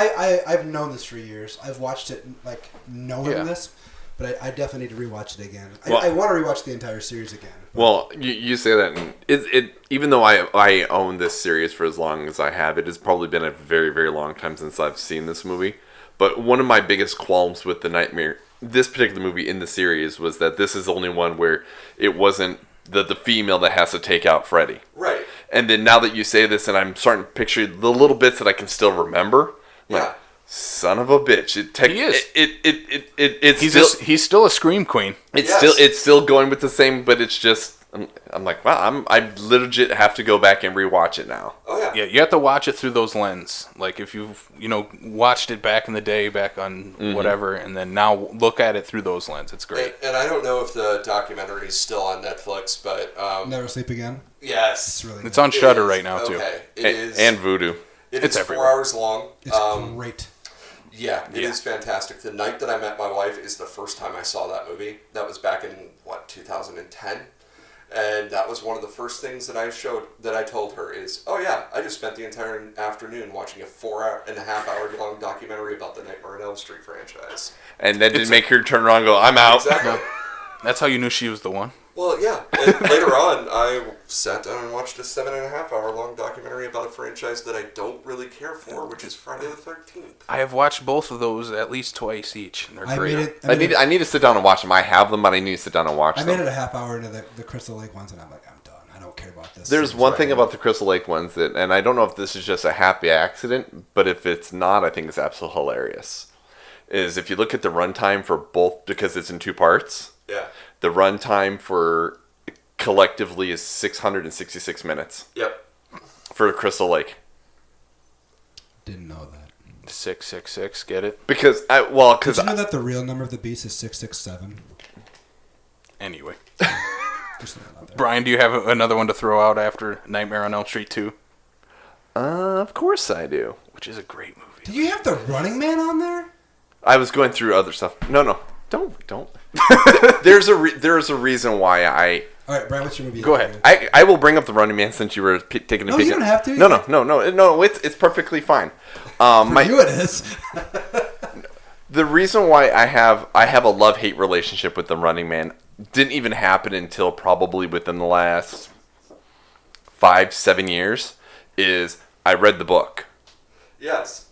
I've known this for years. I've watched it, like, knowing this, but I definitely need to rewatch it again. I want to rewatch the entire series again. Well, you say that, and it even though I own this series for as long as I have, it has probably been a very, very long time since I've seen this movie. But one of my biggest qualms with this particular movie in the series, was that this is the only one where it wasn't the female that has to take out Freddy. Right. And then now that you say this, and I'm starting to picture the little bits that I can still remember, like, son of a bitch! He is. It's He's still a scream queen. It's still going with the same, but it's just I'm like, wow, I legit have to go back and rewatch it now. Oh yeah. Yeah, you have to watch it through those lenses. Like if you've watched it back in the day, back on whatever, and then now look at it through those lenses. It's great. And I don't know if the documentary is still on Netflix, but Never Sleep Again. Yes, It's really. It's on Shudder right now too. Okay, it is. And Voodoo. It's everywhere. 4 hours long. It's great. Yeah, it is fantastic. The Night That I Met My Wife is the first time I saw that movie. That was back in 2010. And that was one of the first things that I told her is, oh yeah, I just spent the entire afternoon watching a 4.5 hour long documentary about the Nightmare on Elm Street franchise. And that didn't make her turn around and go, I'm out. Exactly. That's how you knew she was the one. Well, yeah. And later on, I sat down and watched a 7.5 hour long documentary about a franchise that I don't really care for, which is Friday the 13th. I have watched both of those at least twice each. And they're great. I need to sit down and watch them. I have them, but I need to sit down and watch them. I made it a half hour into the Crystal Lake ones, and I'm like, I'm done. I don't care about this. There's one thing about the Crystal Lake ones that, and I don't know if this is just a happy accident, but if it's not, I think it's absolutely hilarious. Is if you look at the runtime for both, because it's in 2 parts. Yeah. The runtime for collectively is 666 minutes. Yep. For Crystal Lake. Didn't know that. 666, get it? Because Did you know that the real number of the beast is 667? Anyway. Just throwing that out there. Brian, do you have another one to throw out after Nightmare on Elm Street 2? Of course I do. Which is a great movie. Do you have the Running Man on there? I was going through other stuff. No. Don't. There's a reason why I... All right, Brian, what's your movie? Go ahead. I will bring up the Running Man since you were taking a No, peek. you don't have to. No. It's perfectly fine. For you it is. The reason why I have a love-hate relationship with the Running Man didn't even happen until probably within the last 5-7 years. Is I read the book. Yes.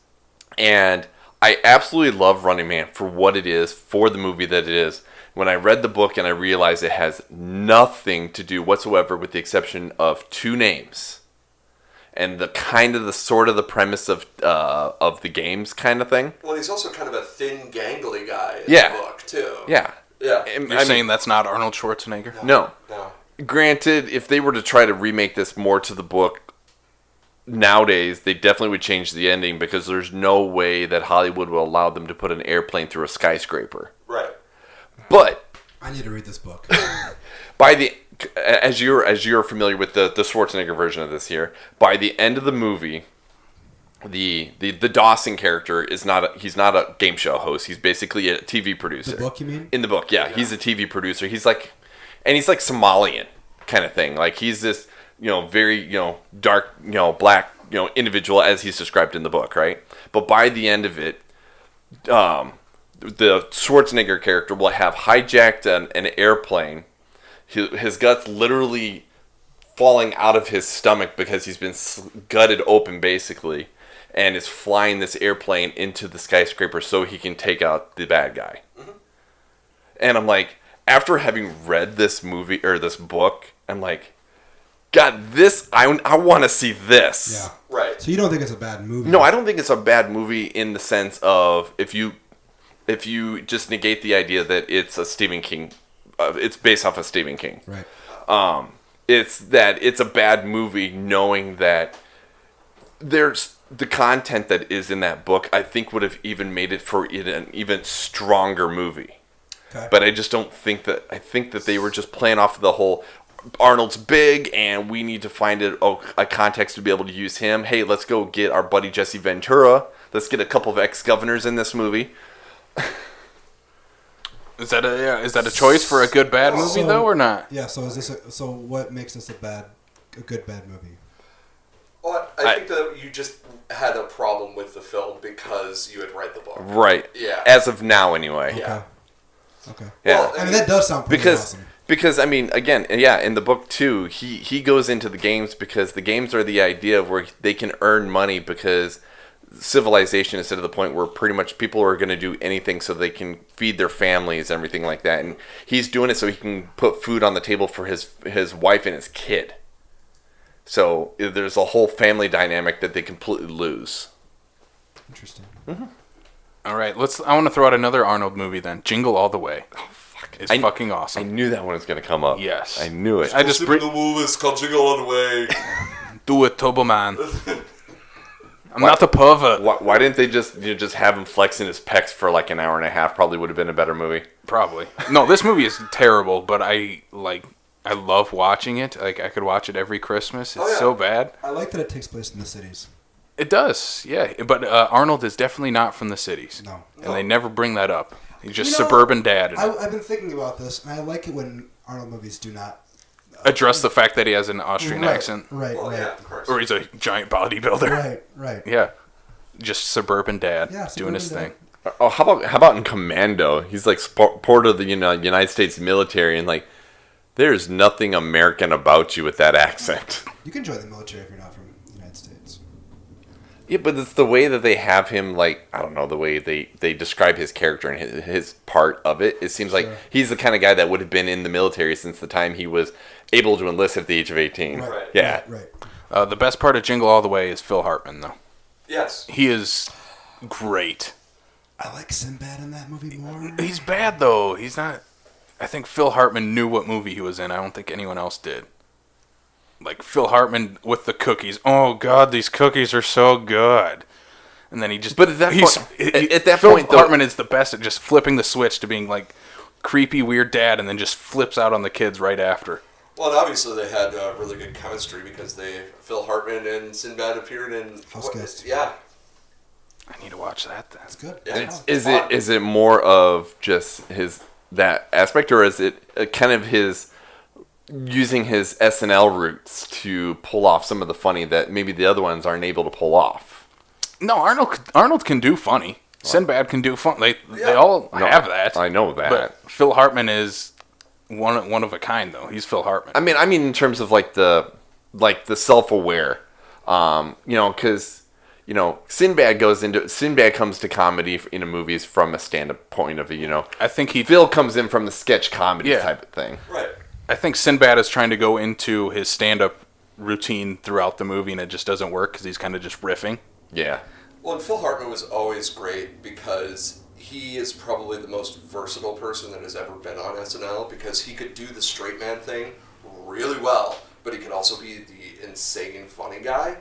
And I absolutely love Running Man for what it is, for the movie that it is. When I read the book and I realized it has nothing to do whatsoever with the exception of 2 names. And the sort of the premise of the games kind of thing. Well, he's also kind of a thin, gangly guy in Yeah. the book, too. Yeah. Yeah. You're saying that's not Arnold Schwarzenegger? No. Granted, if they were to try to remake this more to the book nowadays, they definitely would change the ending because there's no way that Hollywood will allow them to put an airplane through a skyscraper. Right. But I need to read this book. as you're familiar with the Schwarzenegger version of this here, by the end of the movie, the Dawson character he's not a game show host. He's basically a TV producer. The book, you mean? In the book, yeah. He's a TV producer. He's like Somalian kind of thing. Like he's this, very, dark, black, individual as he's described in the book, right? But by the end of it, the Schwarzenegger character will have hijacked an airplane. His guts literally falling out of his stomach because he's been gutted open, basically, and is flying this airplane into the skyscraper so he can take out the bad guy. Mm-hmm. And I'm like, after having read this movie or this book, I'm like, God, I want to see this. Yeah. Right. So you don't think it's a bad movie? No, I don't think it's a bad movie in the sense of if you just negate the idea that it's a Stephen King, it's based off of Stephen King. Right. It's that it's a bad movie knowing that there's the content that is in that book, I think would have even made it for an even stronger movie. Okay. But I just don't think that, I think that they were just playing off the whole Arnold's big and we need to find a context to be able to use him. Hey, let's go get our buddy Jesse Ventura. Let's get a couple of ex-governors in this movie. Is that a choice for a good bad movie though, or not? Yeah. So so what makes this a good bad movie? Well, I think that you just had a problem with the film because you had read the book. Right. Yeah. As of now, anyway. Yeah. Okay. Yeah. Well, I mean, that does sound pretty awesome. Because, I mean, again, yeah, in the book, too, he goes into the games because the games are the idea of where they can earn money because civilization is to the point where pretty much people are going to do anything so they can feed their families and everything like that. And he's doing it so he can put food on the table for his wife and his kid. So there's a whole family dynamic that they completely lose. Interesting. Mm-hmm. All right, I want to throw out another Arnold movie then. Jingle All the Way. Oh, fuck. It's fucking awesome. I knew that one was going to come up. Yes. I knew it. I just the movie is called Jingle All the Way. Do it, Turbo Man. I'm not a pervert. Why didn't they just have him flexing his pecs for like an hour and a half? Probably would have been a better movie. Probably. No, this movie is terrible, but I love watching it. Like, I could watch it every Christmas. It's so bad. I like that it takes place in the cities. It does, yeah. But Arnold is definitely not from the cities. No. And they never bring that up. He's just suburban dad. I've been thinking about this, and I like it when Arnold movies do not address the fact that he has an Austrian accent. Right, Well, right. yeah, of course. Or he's a giant bodybuilder. Right. Yeah. Just suburban dad doing his suburban thing. Oh, how about in Commando? He's like part of the United States military, and like there's nothing American about you with that accent. You can join the military if you're not from the United States. Yeah, but it's the way that they have him, like, I don't know, the way they describe his character and his part of it. It seems like he's the kind of guy that would have been in the military since the time he was able to enlist at the age of 18. Right. Yeah. Right. The best part of Jingle All the Way is Phil Hartman, though. Yes. He is great. I like Sinbad in that movie more. He's bad, though. He's not... I think Phil Hartman knew what movie he was in. I don't think anyone else did. Like, Phil Hartman with the cookies. Oh, God, these cookies are so good. And then he just... But at that point... Phil Hartman is the best at just flipping the switch to being, like, creepy, weird dad, and then just flips out on the kids right after. Well, and obviously they had really good chemistry because Phil Hartman and Sinbad appeared in House Guest. Yeah. I need to watch that then. That's good. Yeah. Is it more of just that aspect, or is it kind of his using his SNL roots to pull off some of the funny that maybe the other ones aren't able to pull off? No, Arnold can do funny. Sinbad can do fun. They all have that. I know that. But Phil Hartman is one of a kind, though. He's Phil Hartman. I mean in terms of like the self-aware, because Sinbad comes to comedy in movies from a stand-up point of view. I think Phil comes in from the sketch comedy type of thing. Right. I think Sinbad is trying to go into his stand-up routine throughout the movie, and it just doesn't work because he's kind of just riffing. Yeah. Well, and Phil Hartman was always great because he is probably the most versatile person that has ever been on SNL because he could do the straight man thing really well, but he can also be the insane funny guy.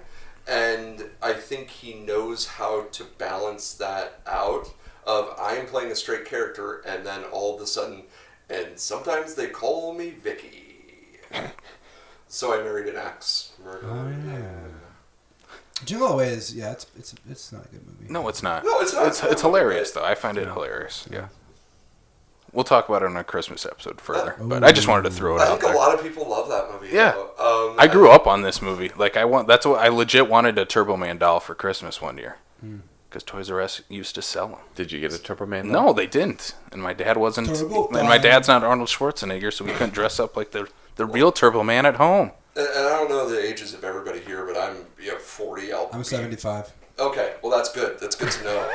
And I think he knows how to balance that out of I am playing a straight character, and then all of a sudden, and sometimes they call me Vicky. So I married an ex. Jingle All the Way is it's not a good movie. No, it's not. No, it's not. It's hilarious though. I find it hilarious. Yeah. We'll talk about it on our Christmas episode further, but I just wanted to throw it I out think there. a lot of people love that movie. Yeah. I grew up on this movie. Like that's what I legit wanted a Turbo Man doll for Christmas one year. Because Toys R Us used to sell them. Did you get a Turbo Man? No, they didn't. And my dad wasn't. Turbo And my dad's not Arnold Schwarzenegger, so we couldn't dress up like the real Turbo Man at home. And I don't know the ages of everybody here, but I'm 40. I'm 75. Okay, well that's good. That's good to know.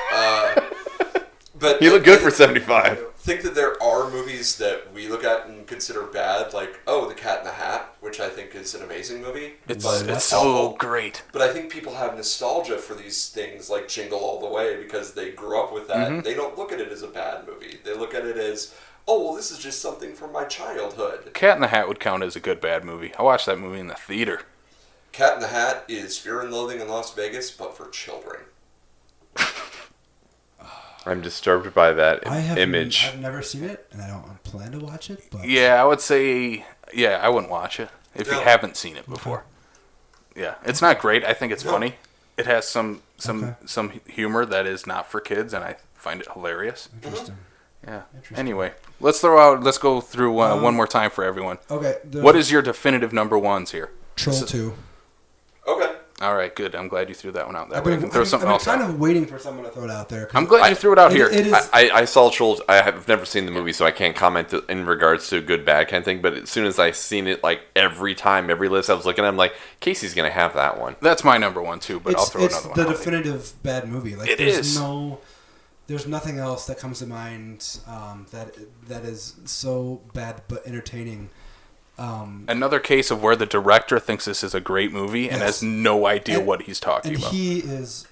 But You look good for 75. I think that there are movies that we look at and consider bad, like The Cat in the Hat, which I think is an amazing movie. It's but so awful. great. But I think people have nostalgia for these things like Jingle All the Way because they grew up with that. They don't look at it as a bad movie. They look at it as, oh, well, this is just something from my childhood. Cat in the Hat would count as a good bad movie. I watched that movie in the theater. Cat in the Hat is Fear and Loathing in Las Vegas, but for children. I'm disturbed by that image. I've never seen it, and I don't plan to watch it. But Yeah, I would say, I wouldn't watch it if you haven't seen it before. Yeah, it's not great. I think it's funny. It has some humor that is not for kids, and I find it hilarious. Interesting. Yeah. Anyway, let's go through one more time for everyone. Okay. What is your definitive number ones here? Troll 2? Okay. All right, good. I'm glad you threw that one out. That I've way I been, can throw something else kind out. of waiting for someone to throw it out there. I'm glad you threw it out here. It is, I saw Trolls. I have never seen the movie, so I can't comment in regards to good, bad kind of thing. But as soon as I seen it, like every list I was looking at, I'm like, Casey's gonna have that one. That's my number one too, but I'll throw another one It's the out. definitive bad movie. Like It there's is. There's nothing else that comes to mind that is so bad but entertaining. Another case of where the director thinks this is a great movie and has no idea what he's talking about. He's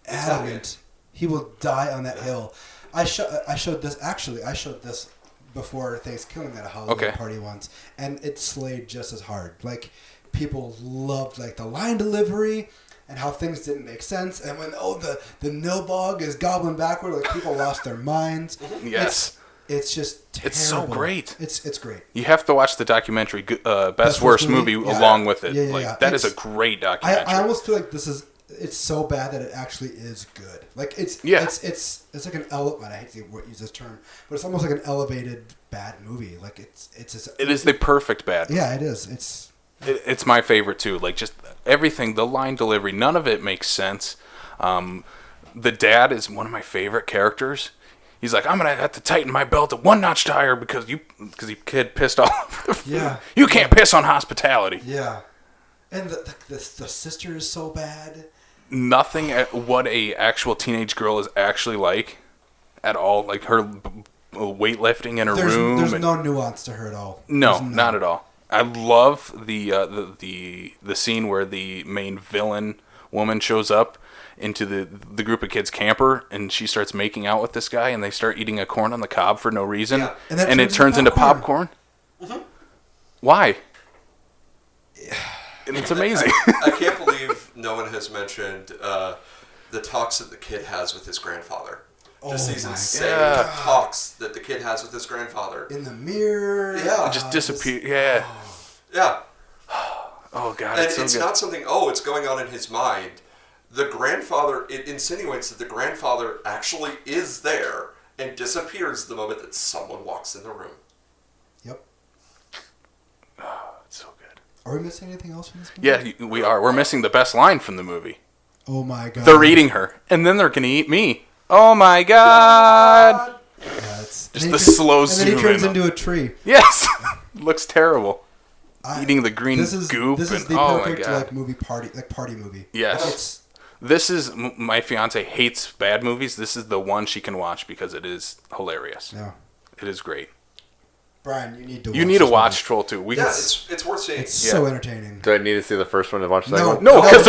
adamant. He will die on that hill. I showed this before Thanksgiving at a Halloween party once, and it slayed just as hard. Like people loved like the line delivery and how things didn't make sense, and when the Nilbog is gobbling backward, like people lost their minds. Yes. It's just terrible. It's so great. It's great. You have to watch the documentary Best Worst Movie along with it. Yeah. That is a great documentary. I almost feel like it's so bad that it actually is good. Like it's like an I hate to use this term, but it's almost like an elevated bad movie. Like it is the perfect bad movie. Yeah, it is. It's my favorite too. Like just everything, the line delivery, none of it makes sense. The dad is one of my favorite characters. He's like, I'm gonna have to tighten my belt at 1 notch higher because your kid pissed all over the food. Yeah. You can't piss on hospitality. Yeah, and the sister is so bad. Nothing at what a actual teenage girl is actually like at all. Like her weightlifting in her room. There's no nuance to her at all. No, not at all. I love the scene where the main villain woman shows up into the group of kids camper, and she starts making out with this guy, and they start eating a corn on the cob for no reason, Yeah. and it turns into popcorn. Mm-hmm. Why? And it's amazing. I can't believe no one has mentioned the talks that the kid has with his grandfather. Just these insane talks that the kid has with his grandfather. In the mirror. Yeah. Just disappear. Yeah. Yeah. Oh God, And it's so it's good. not something, it's going on in his mind. The grandfather, it insinuates that the grandfather actually is there and disappears the moment that someone walks in the room. Yep. Oh, it's so good. Are we missing anything else from this movie? Yeah, we are. We're missing the best line from the movie. Oh my God. They're eating her, and then they're gonna eat me. Oh my God! Yeah, it's Just the slow zoom and then he turns in. into a tree. Yes, looks terrible. Eating the green goop. This is and, the oh my perfect God. party movie. Yes. This is my fiance hates bad movies. This is the one she can watch because it is hilarious. Yeah. It is great. Brian, you need to. You need to watch Troll 2. It's worth seeing. It's so entertaining. Do I need to see the first one to watch the second one? No, because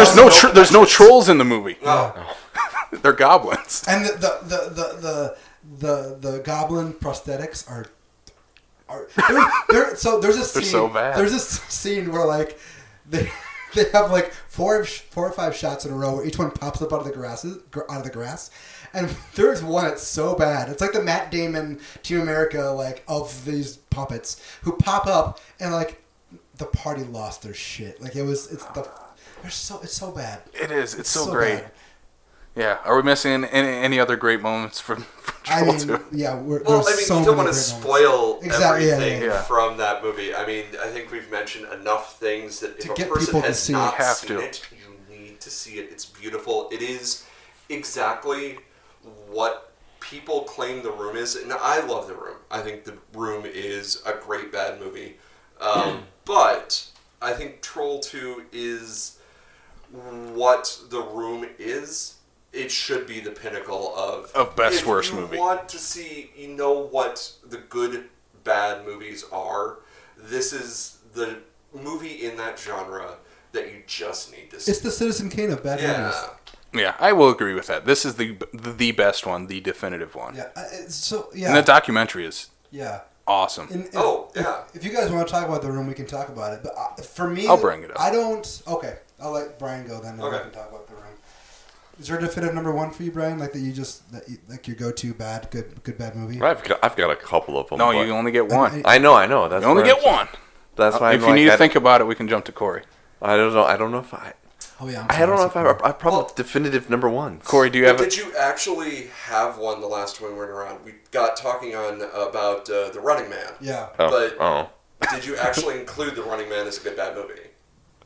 there's no trolls in the movie. No. They're goblins. And the goblin prosthetics are So there's a scene. They're so bad. There's this scene where like they have like four or five shots in a row where each one pops up out of the grass. And there's one that's so bad. It's like the Matt Damon Team America like of these puppets who pop up and like the party lost their shit. Like it's so bad. It is. It's so great. Bad. Yeah. Are we missing any other great moments from Troll 2? Yeah. You don't want to spoil everything Yeah. from that movie. I mean, I think we've mentioned enough things that if a person has not seen it, you need to see it. It's beautiful. It is exactly what people claim The Room is, and I love The Room. I think The Room is a great bad movie, but I think Troll 2 is what The Room is. It should be the pinnacle of best worst movie. If you want to see, what the good bad movies are, this is the movie in that genre that you just need to see. It's the Citizen Kane of bad movies. Yeah, I will agree with that. This is the best one, the definitive one. Yeah. And the documentary is awesome. If you guys want to talk about The Room, we can talk about it. But for me, I'll bring it up. I don't. Okay, I'll let Brian go then. And we can talk about The Room. Is there a definitive number one for you, Brian? Like like your go-to good bad movie? I've got a couple of them. No, you only get one. I know. That's you only get one. That's why. If you need to think about it, we can jump to Corey. I don't know if I. Oh yeah. I don't know if I probably definitive number one. Corey, do you have? Did you actually have one the last time we went around? We got talking about The Running Man. Yeah. Did you actually include The Running Man as a good bad movie?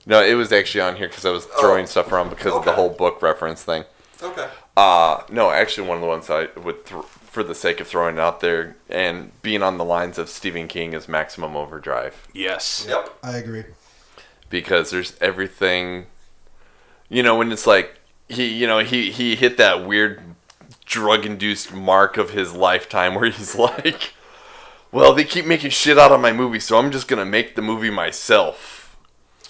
No, it was actually on here because I was throwing stuff around because of the whole book reference thing. Okay. No, actually one of the ones I would, for the sake of throwing it out there and being on the lines of Stephen King, is Maximum Overdrive. Yes. Yep. I agree. Because there's everything, when it's like, he hit that weird drug-induced mark of his lifetime where he's like, well, they keep making shit out of my movie, so I'm just going to make the movie myself.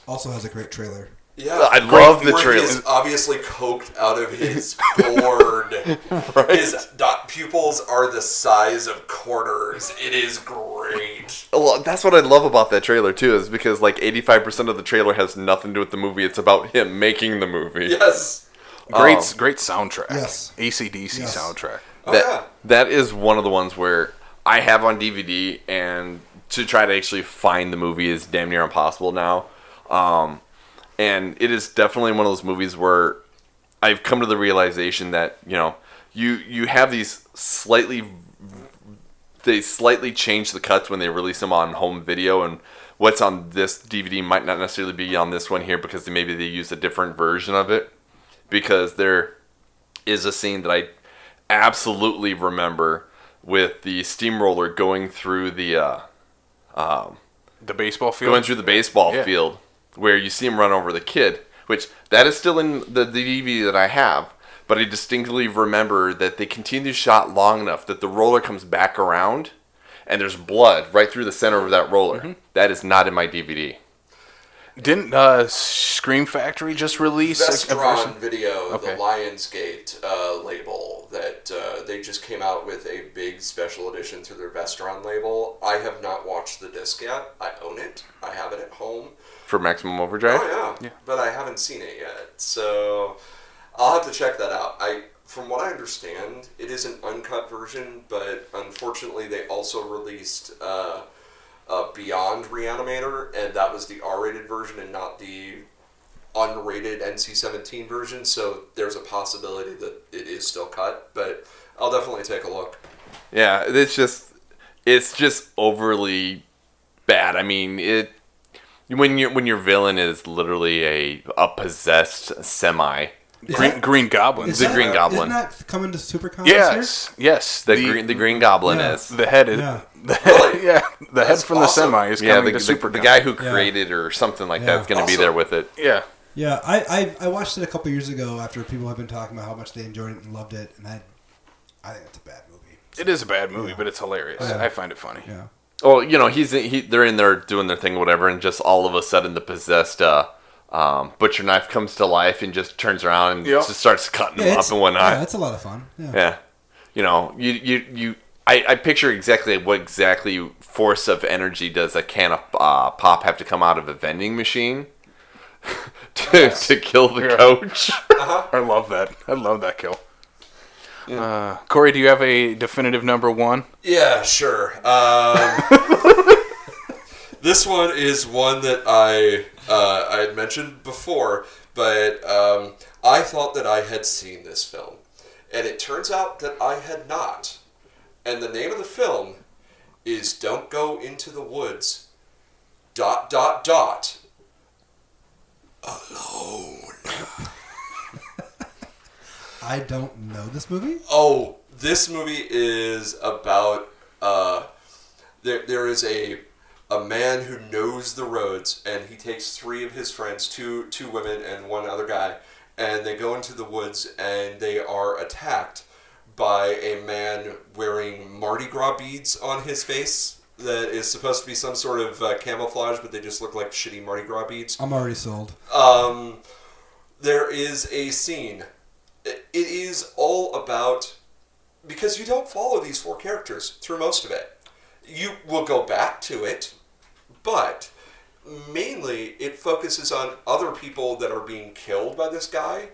Also has a great trailer. Yeah, I love the trailer. He's obviously coked out of his gourd. Right. His pupils are the size of quarters. It is great. Well, that's what I love about that trailer too, is because like 85% of the trailer has nothing to do with the movie. It's about him making the movie. Yes. Great soundtrack. Yes. AC/DC soundtrack. That is one of the ones where I have on DVD, and to try to actually find the movie is damn near impossible now. And it is definitely one of those movies where I've come to the realization that, you have these they slightly change the cuts when they release them on home video, and what's on this DVD might not necessarily be on this one here because maybe they use a different version of it. Because there is a scene that I absolutely remember with the steamroller going through the baseball field. Going through the baseball field, where you see him run over the kid, which that is still in the DVD that I have, but I distinctly remember that they continue shot long enough that the roller comes back around and there's blood right through the center of that roller. Mm-hmm. That is not in my DVD. Didn't Scream Factory just release a version? Video, the Lionsgate label, that they just came out with a big special edition through their Vestron label. I have not watched the disc yet. I own it. I have it at home. For Maximum Overdrive? Oh, yeah. But I haven't seen it yet. So I'll have to check that out. From what I understand, it is an uncut version, but unfortunately they also released Beyond Reanimator, and that was the R-rated version and not the unrated NC-17 version, so there's a possibility that it is still cut, but I'll definitely take a look. Yeah, it's just overly bad. I mean, when your villain is literally a possessed semi. Green Goblin. The Green Goblin. Isn't that coming to Supercomics? Yes. The Green Goblin is. The head is. Yeah. The head from the semi is coming to Supercomics. The guy who created or something like that is going to be there with it. Yeah. Yeah, I watched it a couple years ago after people have been talking about how much they enjoyed it and loved it, and I think it's a bad movie. It is a bad movie, but it's hilarious. Yeah. I find it funny. Yeah. Well, they're in there doing their thing or whatever, and just all of a sudden the possessed butcher knife comes to life and just turns around and just starts cutting them up and whatnot. Yeah, it's a lot of fun. Yeah. You I picture exactly what force of energy does a can of pop have to come out of a vending machine to kill the coach. I love that. I love that kill. Corey, do you have a definitive number one? Yeah, sure. This one is one that I had mentioned before, but I thought that I had seen this film, and it turns out that I had not. And the name of the film is "Don't Go Into the Woods." ... Alone. I don't know this movie. Oh, this movie is about there is a man who knows the roads, and he takes three of his friends, two women and one other guy, and they go into the woods, and they are attacked by a man wearing Mardi Gras beads on his face that is supposed to be some sort of camouflage, but they just look like shitty Mardi Gras beads. I'm already sold. There is a scene. It is all about, because you don't follow these four characters through most of it. You will go back to it, but mainly it focuses on other people that are being killed by this guy.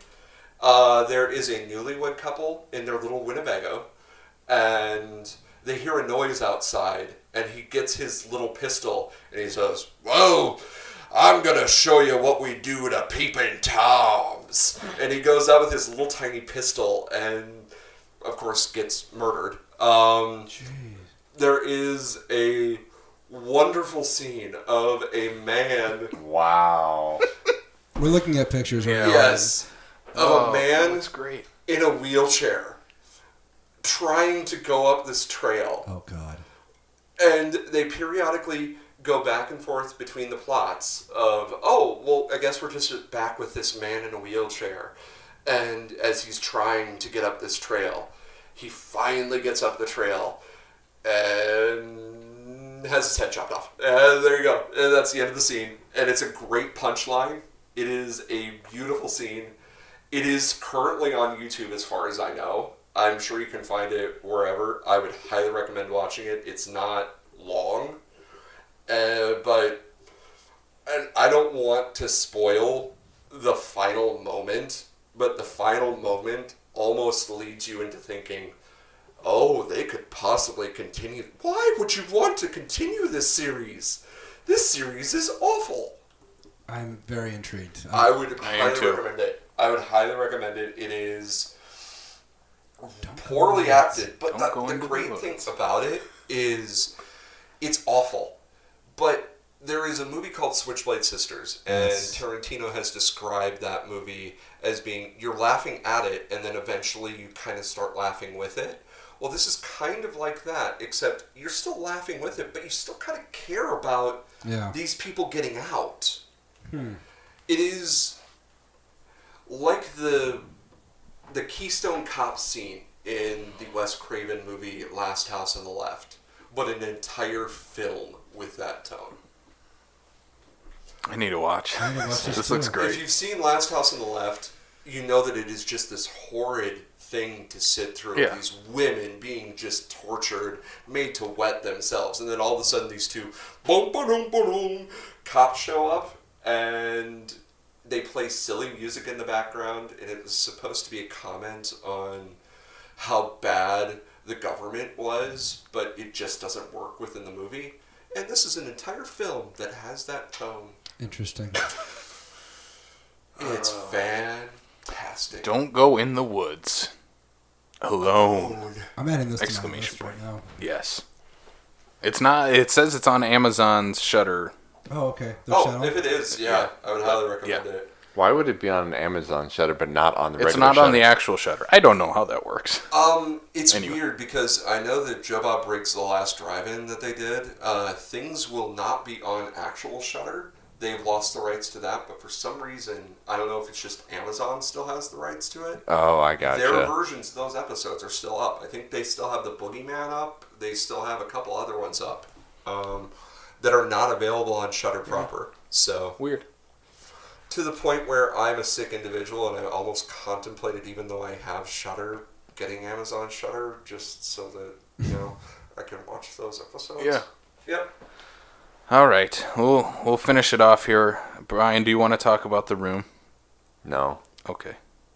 There is a newlywed couple in their little Winnebago, and they hear a noise outside, and he gets his little pistol, and he says, "Whoa, I'm going to show you what we do to peeping Toms." And he goes out with his little tiny pistol and, of course, gets murdered. There is a wonderful scene of a man... Wow. We're looking at pictures right now. Yes. Of a man That's great. in a wheelchair trying to go up this trail. Oh, God. And they periodically go back and forth between the plots of, oh, well, I guess we're just back with this man in a wheelchair. And as he's trying to get up this trail, he finally gets up the trail and has his head chopped off. And there you go. And that's the end of the scene. And it's a great punchline. It is a beautiful scene. It is currently on YouTube as far as I know. I'm sure you can find it wherever. I would highly recommend watching it. It's not long. But and I don't want to spoil the final moment, but the final moment almost leads you into thinking, oh, they could possibly continue. Why would you want to continue this series? This series is awful. I'm very intrigued. I would highly recommend it. I would highly recommend it. It is poorly acted, but the great thing about it is it's awful. But there is a movie called Switchblade Sisters, and Tarantino has described that movie as being, you're laughing at it, and then eventually you kind of start laughing with it. Well, this is kind of like that, except you're still laughing with it, but you still kind of care about these people getting out. It is like the Keystone Cop scene in the Wes Craven movie Last House on the Left, but an entire film with that tone. I need to watch. This looks great. If you've seen Last House on the Left, you know that it is just this horrid thing to sit through. Yeah. These women being just tortured, made to wet themselves, and then all of a sudden these two boom, boom, boom, cops show up, and they play silly music in the background, and it was supposed to be a comment on how bad the government was, but it just doesn't work within the movie. And this is an entire film that has that tone. Interesting. It's fantastic. Don't go in the woods alone. I'm adding this Exclamation to my list right now. Yes. It's not. It says it's on Amazon's Shudder. Oh, okay. If it is, I would highly recommend it. Why would it be on an Amazon Shutter but not on the regular It's not Shudder? on the actual Shudder. I don't know how that works. It's weird because I know that Joe Bob Briggs' The Last Drive-In that they did, things will not be on actual Shudder. They've lost the rights to that, but for some reason, I don't know if it's just Amazon still has the rights to it. Oh, I gotcha. Their versions of those episodes are still up. I think they still have the Boogeyman up. They still have a couple other ones up that are not available on Shudder proper. So Weird. to the point where I'm a sick individual and I almost contemplated, even though I have Shudder, getting Amazon Shudder just so that I can watch those episodes. Yeah. Yep. All right, we'll finish it off here. Brian, do you want to talk about The Room? No. Okay,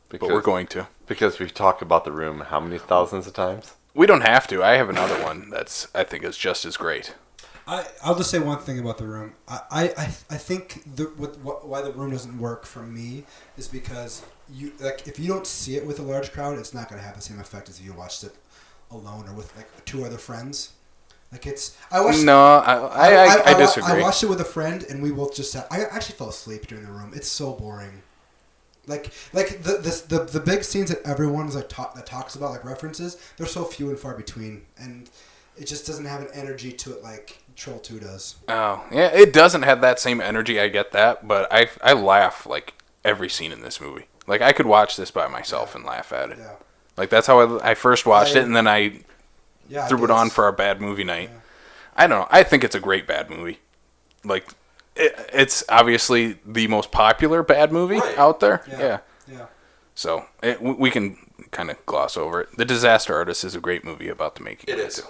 Because, but we're going to. Because we've talked about The Room how many thousands of times? We don't have to. I have another one I think is just as great. I'll just say one thing about The Room. I think why The Room doesn't work for me is because if you don't see it with a large crowd, it's not going to have the same effect as if you watched it alone or with two other friends. I disagree. I watched it with a friend, and we both just sat. I actually fell asleep during The Room. It's so boring. The big scenes that everyone's that talks about, like references, they're so few and far between, and it just doesn't have an energy to it like Troll 2 does. Oh, yeah, it doesn't have that same energy, I get that, but I laugh, like, every scene in this movie. Like, I could watch this by myself and laugh at it. Yeah. Like, that's how I first watched it, and then I threw it on for our bad movie night. Yeah. I don't know. I think it's a great bad movie. Like, it's obviously the most popular bad movie out there. Yeah. So, we can kind of gloss over it. The Disaster Artist is a great movie about the making of it. It is.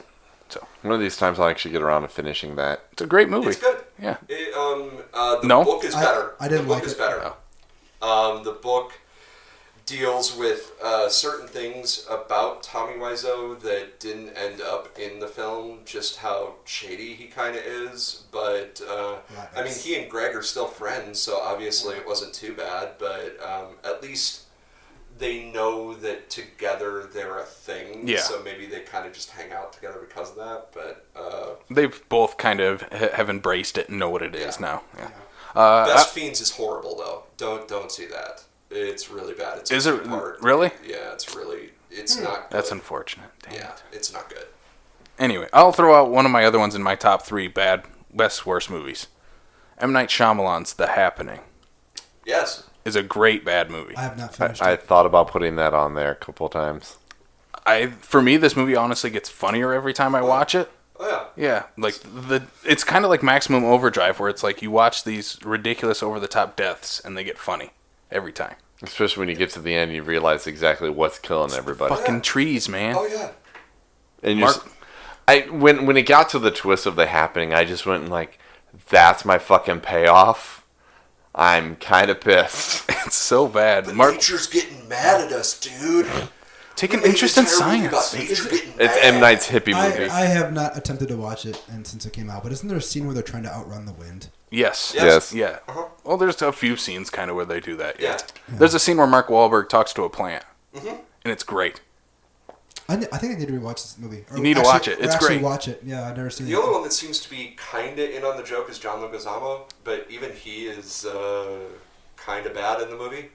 So one of these times I'll actually get around to finishing that. it's a great movie. It's good. Yeah. The book is better. I didn't the book like is it. better. The book deals with certain things about Tommy Wiseau that didn't end up in the film, just how shady he kind of is. But, I mean, he and Greg are still friends, so obviously it wasn't too bad. But at least they know that together they're a thing. Yeah. So maybe they kind of just hang out together because of that. But They've both kind of have embraced it and know what it is now. Yeah. Best Fiends is horrible, though. Don't see that. It's really bad. It's Is it two-part. really? Yeah, it's not good. That's unfortunate. Dang Yeah, it. it's not good. Anyway, I'll throw out one of my other ones in my top 3 best, worst movies. M. Night Shyamalan's The Happening Yes. is a great bad movie. I have not finished I it. thought about putting that on there a couple of times. For me, this movie honestly gets funnier every time I watch it. Oh, yeah. Yeah, like it's kind of like Maximum Overdrive, where it's like you watch these ridiculous, over-the-top deaths, and they get funny every time. Especially when you get to the end, you realize exactly what's killing everybody. Fucking trees, man. Oh, yeah. And Mark- when it got to the twist of The Happening, I just went like, "That's my fucking payoff." I'm kind of pissed. It's so bad. But Mark, nature's getting mad at us, dude. take an interest in science. It's M. Night's hippie movie. I have not attempted to watch it since it came out, but isn't there a scene where they're trying to outrun the wind? Yes. Yes. Yeah. Uh-huh. Well, there's a few scenes kind of where they do that. Yeah. There's a scene where Mark Wahlberg talks to a plant, Mm-hmm. and it's great. I think I need to rewatch this movie. You need to watch it. It's actually great. Watch it. Yeah, I've never seen it. The only one that seems to be kind of in on the joke is John Leguizamo, but even he is kind of bad in the movie.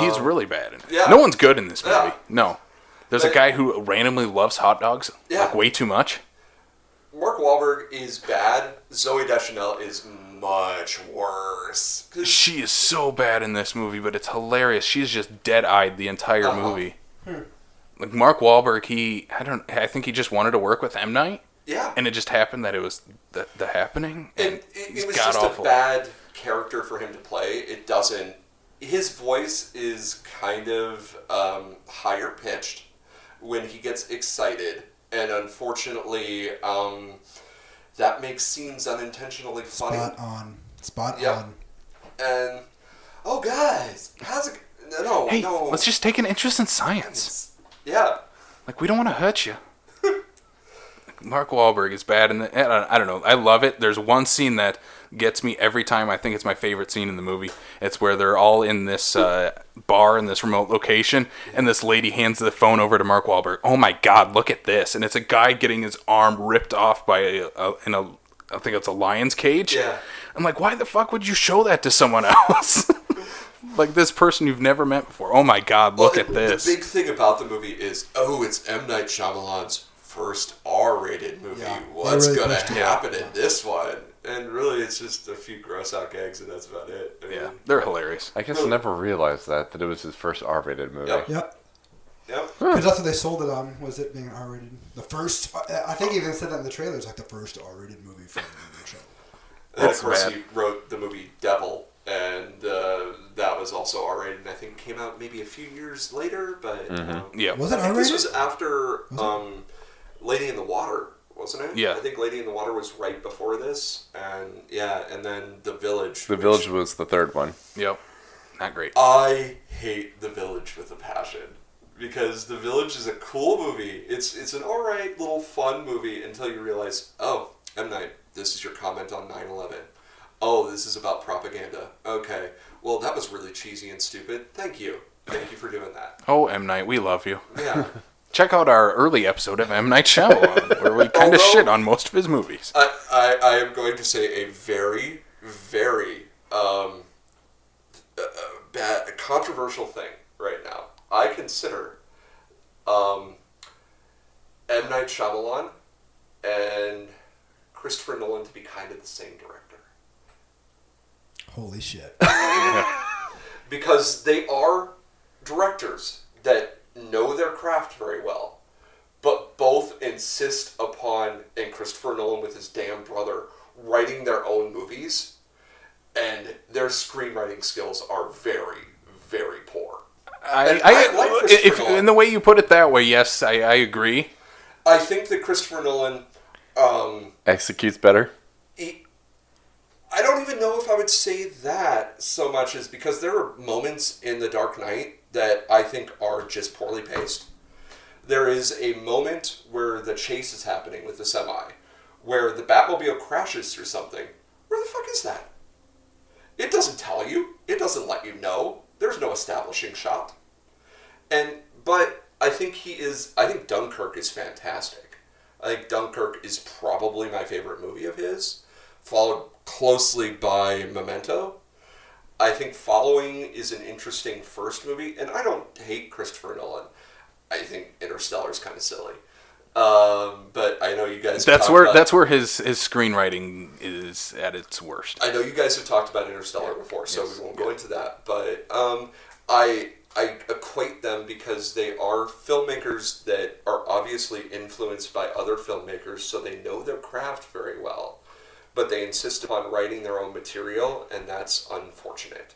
He's really bad in it. Yeah. No one's good in this movie. Yeah. No. There's a But- guy who randomly loves hot dogs, Yeah. like way too much. Mark Wahlberg is bad. Zoe Deschanel is much worse. 'Cause She is so bad in this movie, but it's hilarious. She's just dead-eyed the entire Uh-huh. movie. Like Mark Wahlberg, I think he just wanted to work with M. Night, yeah. and it just happened that it was the happening. And he's it was just god-awful. a bad character for him to play. It doesn't. His voice is kind of higher pitched when he gets excited, and unfortunately, that makes scenes unintentionally funny. Spot Yep. on. And guys, how's it? No, Hey, no. let's just take an interest in science. Yeah. Like, we don't want to hurt you. Mark Wahlberg is bad in I don't know. I love it. There's one scene that gets me every time. I think it's my favorite scene in the movie. It's where they're all in this bar in this remote location, and this lady hands the phone over to Mark Wahlberg. Oh my God, look at this! And it's a guy getting his arm ripped off by I think it's a lion's cage. Yeah. I'm like, why the fuck would you show that to someone else? Like this person you've never met before. Oh my God, look at this. The big thing about the movie is, it's M. Night Shyamalan's first R-rated movie. Yeah, What's they really gonna pushed it. happen in this one? And really, it's just a few gross-out gags, and that's about it. I mean, Yeah, they're hilarious. I guess I never realized that it was his first R-rated movie. Yep. Yep. Yep. Because that's what they sold it on, was it being R-rated. The first, I think he even said that in the trailer, it's like the first R-rated movie from the show. And of That's course, bad. he wrote the movie Devil, and that was also R-rated, and I think came out maybe a few years later, but... Yeah. Was I it think this R-rated? was after Lady in the Water, wasn't it? Yeah. I think Lady in the Water was right before this, and then The Village. The Village was the third one. Yep. Not great. I hate The Village with a passion. Because The Village is a cool movie. It's an alright little fun movie until you realize, oh, M. Night, this is your comment on 9/11. Oh, this is about propaganda. Okay. Well, that was really cheesy and stupid. Thank you. Thank you for doing that. Oh, M. Night, we love you. Yeah. Check out our early episode of M. Night Shyamalan, where we kind of shit on most of his movies. I am going to say a very, very bad, controversial thing right now. I consider M. Night Shyamalan and Christopher Nolan to be kind of the same director. Holy shit. Because they are directors that know their craft very well, but both insist upon, and Christopher Nolan with his damn brother, writing their own movies, and their screenwriting skills are very, very poor. I like Christopher Nolan. in the way you put it that way, yes, I agree. I think that Christopher Nolan Executes better. I don't even know if I would say that so much as because there are moments in The Dark Knight that I think are just poorly paced. There is a moment where the chase is happening with the semi, where the Batmobile crashes through something. Where the fuck is that? It doesn't tell you. It doesn't let you know. There's no establishing shot. But I think Dunkirk is fantastic. I think Dunkirk is probably my favorite movie of his, followed closely by Memento. I think Following is an interesting first movie, and I don't hate Christopher Nolan. I think Interstellar is kind of silly. But I know you guys. That's where his screenwriting is at its worst. I know you guys have talked about Interstellar before, so we won't go into that. But I equate them because they are filmmakers that are obviously influenced by other filmmakers, so they know their craft very well. But they insist upon writing their own material, and that's unfortunate.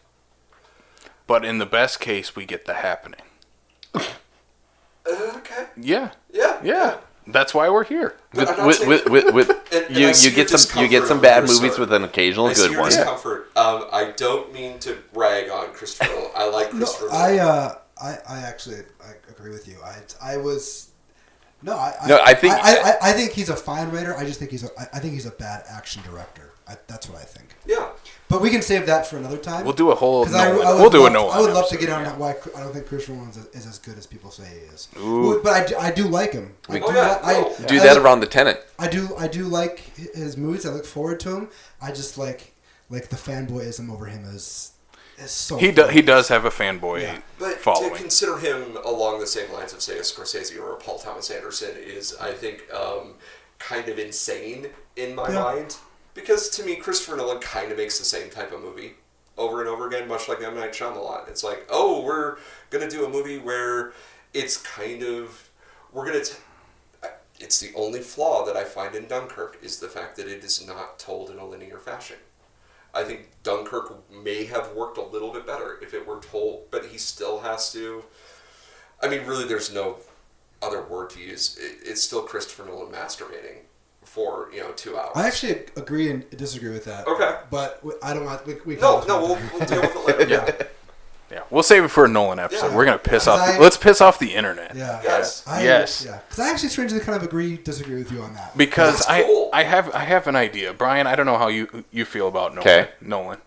But in the best case, we get The Happening. Okay. Yeah. Yeah. That's why we're here. You get some bad movies with an occasional good one. I see your discomfort. I don't mean to rag on Christopher Nolan. I like Christopher Nolan. I actually agree with you. I think he's a fine writer. I just think I think he's a bad action director. That's what I think. Yeah. But we can save that for another time. We'll do a whole Nolan. I would love to get on why I don't think Christopher Nolan is as good as people say he is. Ooh. But I do like him. Do that around the Tenet. I do like his movies. I look forward to him. I just like the fanboyism over him is so. He does have a fanboy But following. to consider him along the same lines of, say, a Scorsese or a Paul Thomas Anderson is, I think, kind of insane in my mind. Because to me, Christopher Nolan kind of makes the same type of movie over and over again, much like M. Night Shyamalan. It's like, oh, we're going to do a movie where it's kind of... It's the only flaw that I find in Dunkirk is the fact that it is not told in a linear fashion. I think Dunkirk may have worked a little bit better if it were told, but he still has to... I mean, really, there's no other word to use. It's still Christopher Nolan masturbating for 2 hours. I actually agree and disagree with that. Okay, but I don't want. We'll deal with it later. Yeah, we'll save it for a Nolan episode. Yeah. We're gonna piss off. Let's piss off the internet. Yeah. Yes. Yes. Yeah. Because I actually strangely kind of disagree with you on that. Because That's cool. I have an idea, Brian. I don't know how you feel about Nolan. Okay. Nolan.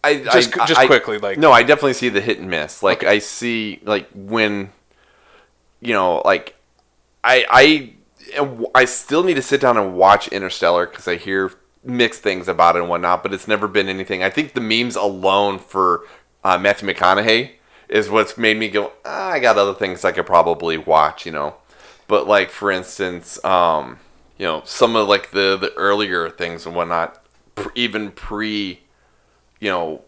I quickly, like. No, I definitely see the hit and miss. Like I see, like when, like I still need to sit down and watch Interstellar because I hear mixed things about it and whatnot, but it's never been anything. I think the memes alone for Matthew McConaughey is what's made me go, I got other things I could probably watch, But like, for instance, some of like the earlier things and whatnot, even pre, the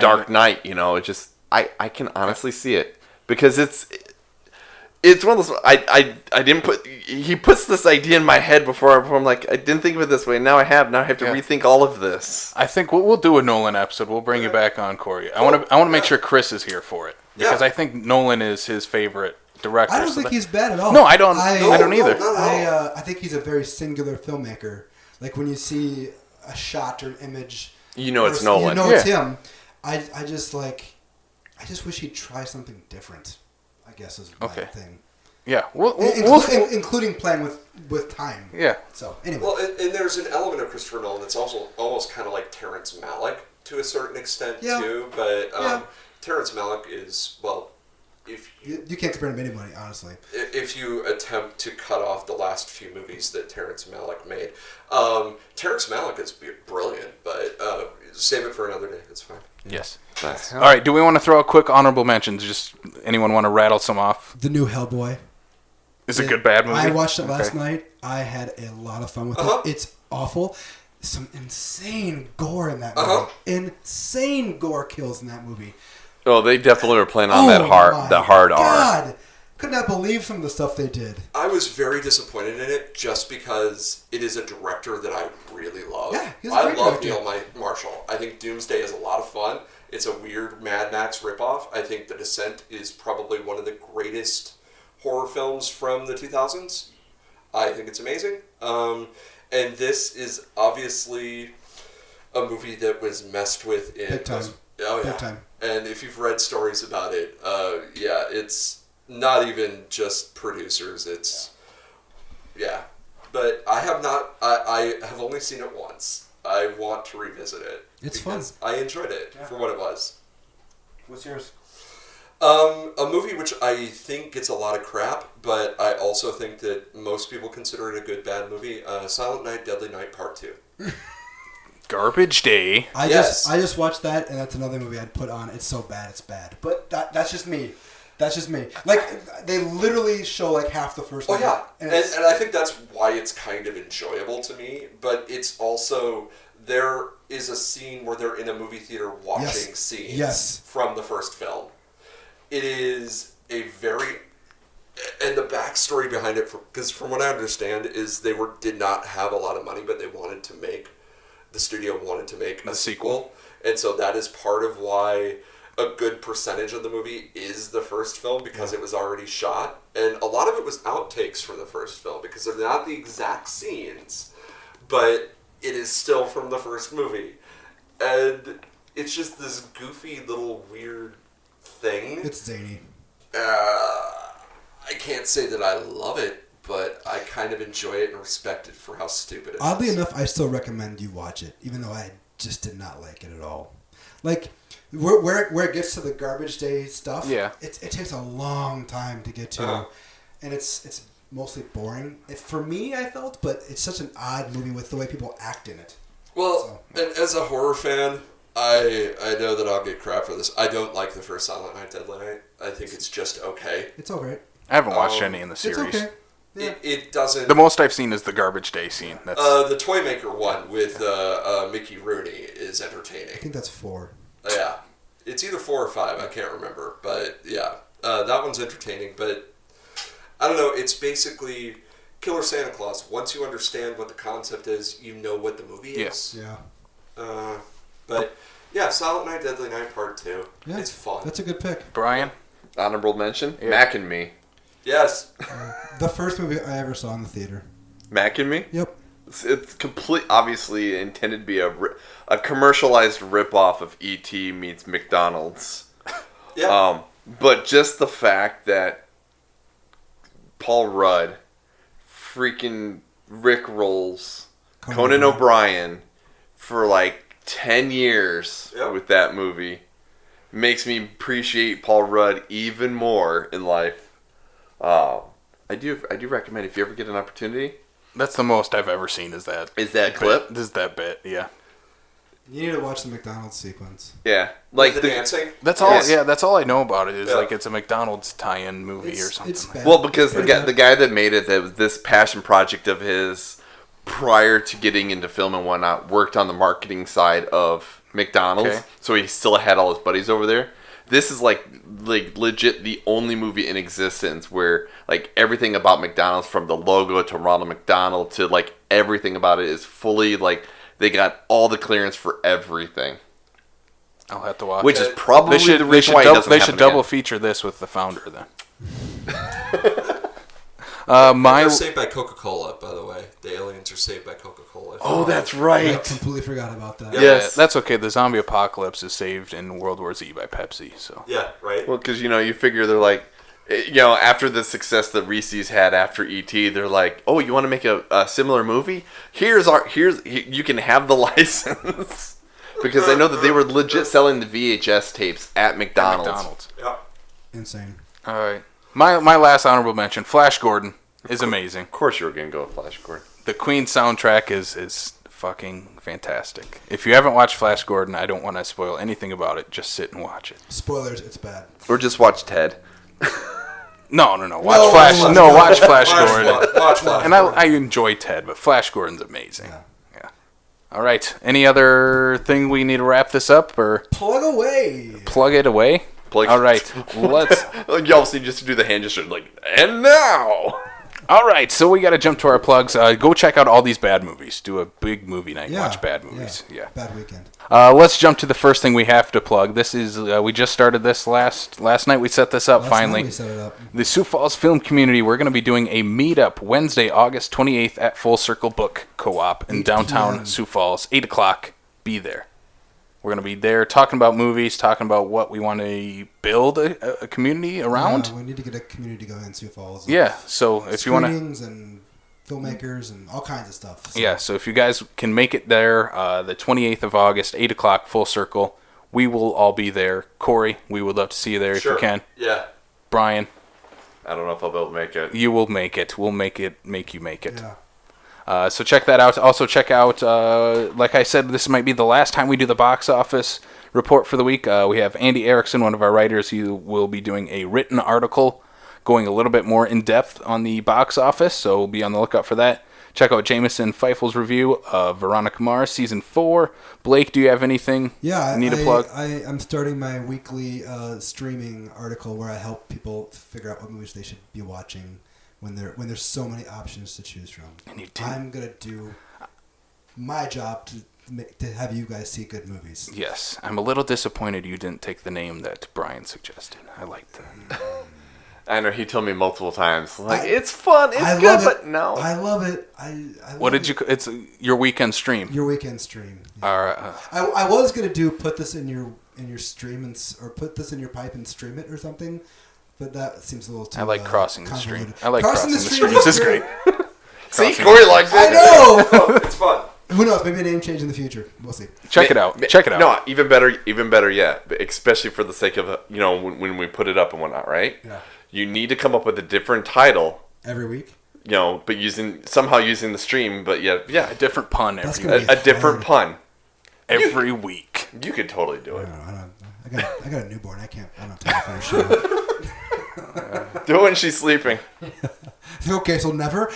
Dark Knight, it just, I can honestly see it because it's one of those. I didn't put. He puts this idea in my head before I'm like, I didn't think of it this way. Now I have. Now I have to rethink all of this. I think we'll do a Nolan episode. We'll bring you back on, Corey. I want to make sure Chris is here for it because I think Nolan is his favorite director. I don't think he's bad at all. No, I don't. I don't either. I think he's a very singular filmmaker. Like when you see a shot or an image, you know it's Nolan. You know it's him. I just wish he'd try something different. I guess is my thing. Yeah, including playing with time. Yeah. So anyway. Well, and there's an element of Christopher Nolan that's also almost kind of like Terrence Malick to a certain extent too. But Terrence Malick is if you can't compare him to anybody, honestly. If you attempt to cut off the last few movies that Terrence Malick made, Terrence Malick is brilliant, but save it for another day. It's fine. Yes. Nice. All right. Do we want to throw a quick honorable mentions? Just anyone want to rattle some off? The new Hellboy. Is it a good, bad movie? I watched it last night. I had a lot of fun with it. It's awful. Some insane gore in that movie. Insane gore kills in that movie. Oh, they definitely were playing on that hard R. God, could not believe some of the stuff they did. I was very disappointed in it just because it is a director that I really love. Yeah, he's a great love director. Neil Marshall. I think Doomsday is a lot of fun. It's a weird Mad Max ripoff. I think The Descent is probably one of the greatest horror films from the 2000s. I think it's amazing. And this is obviously a movie that was messed with in... Big time. Oh, yeah. Big time. And if you've read stories about it, it's not even just producers. It's... Yeah. But I have not... I have only seen it once. I want to revisit it. It's fun. I enjoyed it for what it was. What's yours? A movie which I think gets a lot of crap, but I also think that most people consider it a good, bad movie. Silent Night, Deadly Night Part 2. Garbage Day. I just watched that, and that's another movie I'd put on. It's so bad, it's bad. But that's just me. That's just me. Like, they literally show, like, half the first movie. Oh, yeah. And I think that's why it's kind of enjoyable to me, but it's also... There is a scene where they're in a movie theater watching scenes from the first film. It is a very... And the backstory behind it, because from what I understand, is they did not have a lot of money, but they wanted to make... The studio wanted to make a sequel. And so that is part of why a good percentage of the movie is the first film, because it was already shot. And a lot of it was outtakes from the first film, because they're not the exact scenes, but it is still from the first movie. And it's just this goofy little weird thing. It's zany. I can't say that I love it, but I kind of enjoy it and respect it for how stupid it is. Oddly enough, I still recommend you watch it, even though I just did not like it at all. Like, where it gets to the Garbage Day stuff, it takes a long time to get to, and it's mostly boring. For me, I felt, but it's such an odd movie with the way people act in it. Well, and as a horror fan, I know that I'll get crap for this. I don't like the first Silent Night, Deadly Night. I think it's just okay. It's all right. I haven't watched any in the series. It's okay. Yeah. It doesn't... The most I've seen is the Garbage Day scene. That's... the Toymaker one with Mickey Rooney is entertaining. I think that's 4. Yeah. It's either 4 or 5. I can't remember. But, yeah. That one's entertaining. But, I don't know. It's basically Killer Santa Claus. Once you understand what the concept is, you know what the movie is. Yeah. But, yeah, Silent Night, Deadly Night Part 2. Yeah, it's fun. That's a good pick. Brian? Honorable mention? Mac and Me. Yes. The first movie I ever saw in the theater. Mac and Me? Yep. It's obviously intended to be a commercialized ripoff of E.T. meets McDonald's. Yeah. But just the fact that Paul Rudd freaking Rick rolls Conan O'Brien for like 10 years with that movie makes me appreciate Paul Rudd even more in life. I do recommend if you ever get an opportunity. That's the most I've ever seen. Is that clip? This is that bit. Yeah. You need to watch the McDonald's sequence. Yeah, like the dancing. That's all. Yeah, that's all I know about it. Is like it's a McDonald's tie-in movie or something. It's bad. Well, because the guy that made it, that was this passion project of his prior to getting into film and whatnot, worked on the marketing side of McDonald's. Okay. So he still had all his buddies over there. This is like legit the only movie in existence where like everything about McDonald's, from the logo to Ronald McDonald to like everything about it, is fully like they got all the clearance for everything. I'll have to watch. Which is probably the reason why it doesn't They should happen double again. feature this with The Founder then. My They're saved by Coca-Cola, by the way. The aliens are saved by Coca-Cola. Oh, that's I right. completely forgot about that. Yeah. Yes. that's okay. The zombie apocalypse is saved in World War Z by Pepsi. So Yeah, right? Well, because, you figure they're like, after the success that Reese's had after E.T., they're like, oh, you want to make a similar movie? You can have the license. Because I know that they were legit selling the VHS tapes at McDonald's. Yeah. Insane. all right. My last honorable mention, Flash Gordon, is amazing. Of course you were going to go with Flash Gordon. The Queen soundtrack is fucking fantastic. If you haven't watched Flash Gordon, I don't want to spoil anything about it. Just sit and watch it. Spoilers, it's bad. Or just watch Ted. No. Watch Flash. Watch Flash Gordon. Watch Flash And I enjoy Ted, but Flash Gordon's amazing. Yeah. All right. Any other thing we need to wrap this up or Plug away. plug it away? Plug- All right. Let's. You also need just to do the hand gesture, like, and now. All right. So we got to jump to our plugs. Go check out all these bad movies. Do a big movie night. Watch bad movies. Yeah. Bad weekend. Let's jump to the first thing we have to plug. This is we just started this last night. We set this up Last finally. night we set it up. The Sioux Falls Film Community. We're going to be doing a meetup Wednesday, August 28th at Full Circle Book Co-op in 8 downtown p.m. Sioux Falls. 8 o'clock. Be there. We're going to be there talking about movies, talking about what we want to build a community around. Yeah, we need to get a community going in Sioux Falls. Yeah. So if you want to. Screenings and filmmakers and all kinds of stuff. So. Yeah, so if you guys can make it there, the 28th of August, 8 o'clock, Full Circle, we will all be there. Corey, we would love to see you there if you can. Yeah. Brian, I don't know if I'll be able to make it. you will make it. We'll make you make it. Yeah. So check that out. Also check out, like I said, this might be the last time we do the box office report for the week. We have Andy Erickson, one of our writers. He will be doing a written article going a little bit more in depth on the box office, so be on the lookout for that. Check out Jameson Feifel's review of Veronica Mars Season 4. Blake, do you have anything you need to plug? I'm starting my weekly streaming article where I help people figure out what movies they should be watching when there's so many options to choose from. And you do. I'm going to do my job to have you guys see good movies. Yes, I'm a little disappointed you didn't take the name that Brian suggested. I liked that. I know he told me multiple times, like, it's fun, I it's love good, it. but no. I love it. I What love did you? It's your weekend stream. Your weekend stream. Yeah. All right. I was gonna do put this in your stream or put this in your pipe and stream it or something, but that seems a little too. I like crossing the stream. convoluted. I like crossing the streams. is This is great. See, Corey likes it. I know. Oh, it's fun. Who knows? Maybe a name change in the future. We'll see. Check it out. Check it out. No, even better yet. Especially for the sake of when we put it up and whatnot, right? Yeah. You need to come up with a different title. Every week. But using the stream, but yeah, A different pun That's every gonna week. be a different pun. Every week. You could totally do I it. don't. I got a newborn. I don't have time for a show. Do it when she's sleeping. Okay, so never.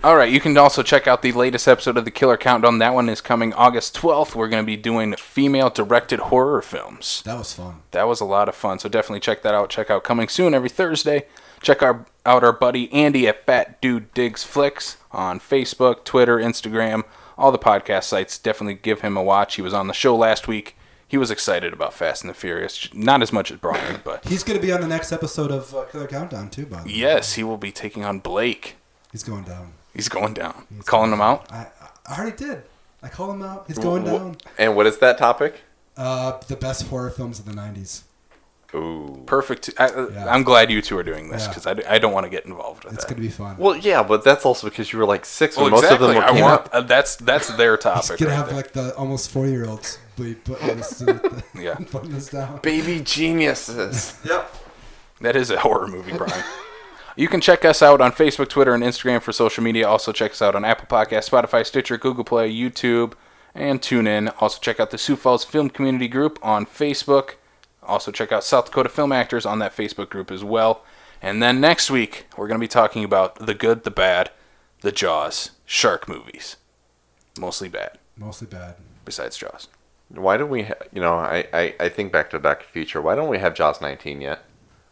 All right, you can also check out the latest episode of the Killer Countdown. That one is coming August 12th. We're going to be doing female-directed horror films. That was fun. That was a lot of fun, so definitely check that out. Check out Coming Soon every Thursday. Check out our buddy Andy at Fat Dude Digs Flicks on Facebook, Twitter, Instagram, all the podcast sites. Definitely give him a watch. He was on the show last week. He was excited about Fast and the Furious. Not as much as Brian, but... He's going to be on the next episode of Killer Countdown, too, by the way. Yes, he will be taking on Blake. He's going down. He's going down. Calling him out? I already did. I called him out. He's going down. And what is that topic? The best horror films of the 90s. Ooh. Perfect. I'm glad you two are doing this because I don't want to get involved with It's that. going to be fun. Well, yeah, but that's also because you were like 6 when Well, most of them exactly. were I came want, out. that's their He's topic. going to right have there. like the almost 4-year-olds be putting this, Yeah. putting this down. Baby geniuses. Yep. That is a horror movie, Brian. You can check us out on Facebook, Twitter, and Instagram for social media. Also check us out on Apple Podcasts, Spotify, Stitcher, Google Play, YouTube, and TuneIn. Also check out the Sioux Falls Film Community Group on Facebook. Also check out South Dakota Film Actors on that Facebook group as well. And then next week, we're going to be talking about the good, the bad, the Jaws shark movies. Mostly bad, Mostly bad. besides Jaws. Why don't we, I think back to Back to the Future. Why don't we have Jaws 19 yet?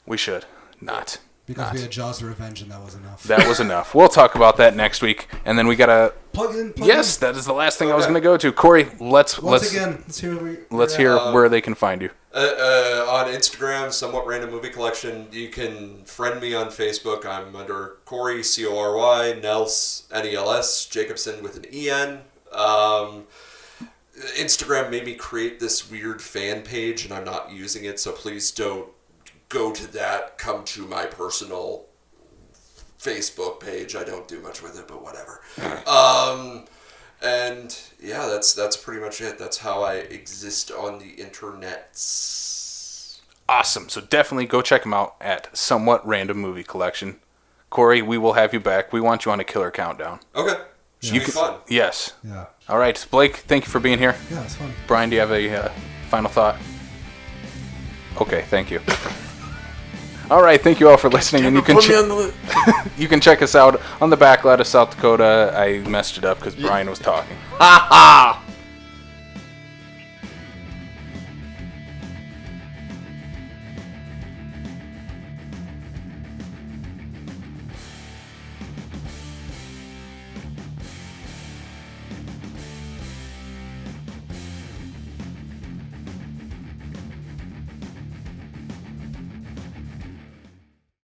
We should not. Because we had Jaws of Revenge, and that was enough. That was enough. We'll talk about that next week, and then we gotta plug in. Yes, that is the last thing I was gonna go to. Corey, let's hear where they can find you. On Instagram, Somewhat Random Movie Collection. You can friend me on Facebook. I'm under Corey, Cory, Nels, Nels, Jacobson with an EN. Instagram made me create this weird fan page, and I'm not using it, so please don't go to that. Come to my personal Facebook page. I don't do much with it, but whatever. And yeah, that's pretty much it. That's how I exist on the internets. Awesome. So definitely go check them out at Somewhat Random Movie Collection. Corey, we will have you back. We want you on a killer countdown. Okay. Should be fun. Yes. Yeah. All right, Blake, thank you for being here. Yeah, it's fun. Brian, do you have a final thought? Okay, thank you. All right, thank you all for listening, and you can you can check us out on the Backlot of South Dakota. I messed it up because Brian was talking. Ha ha!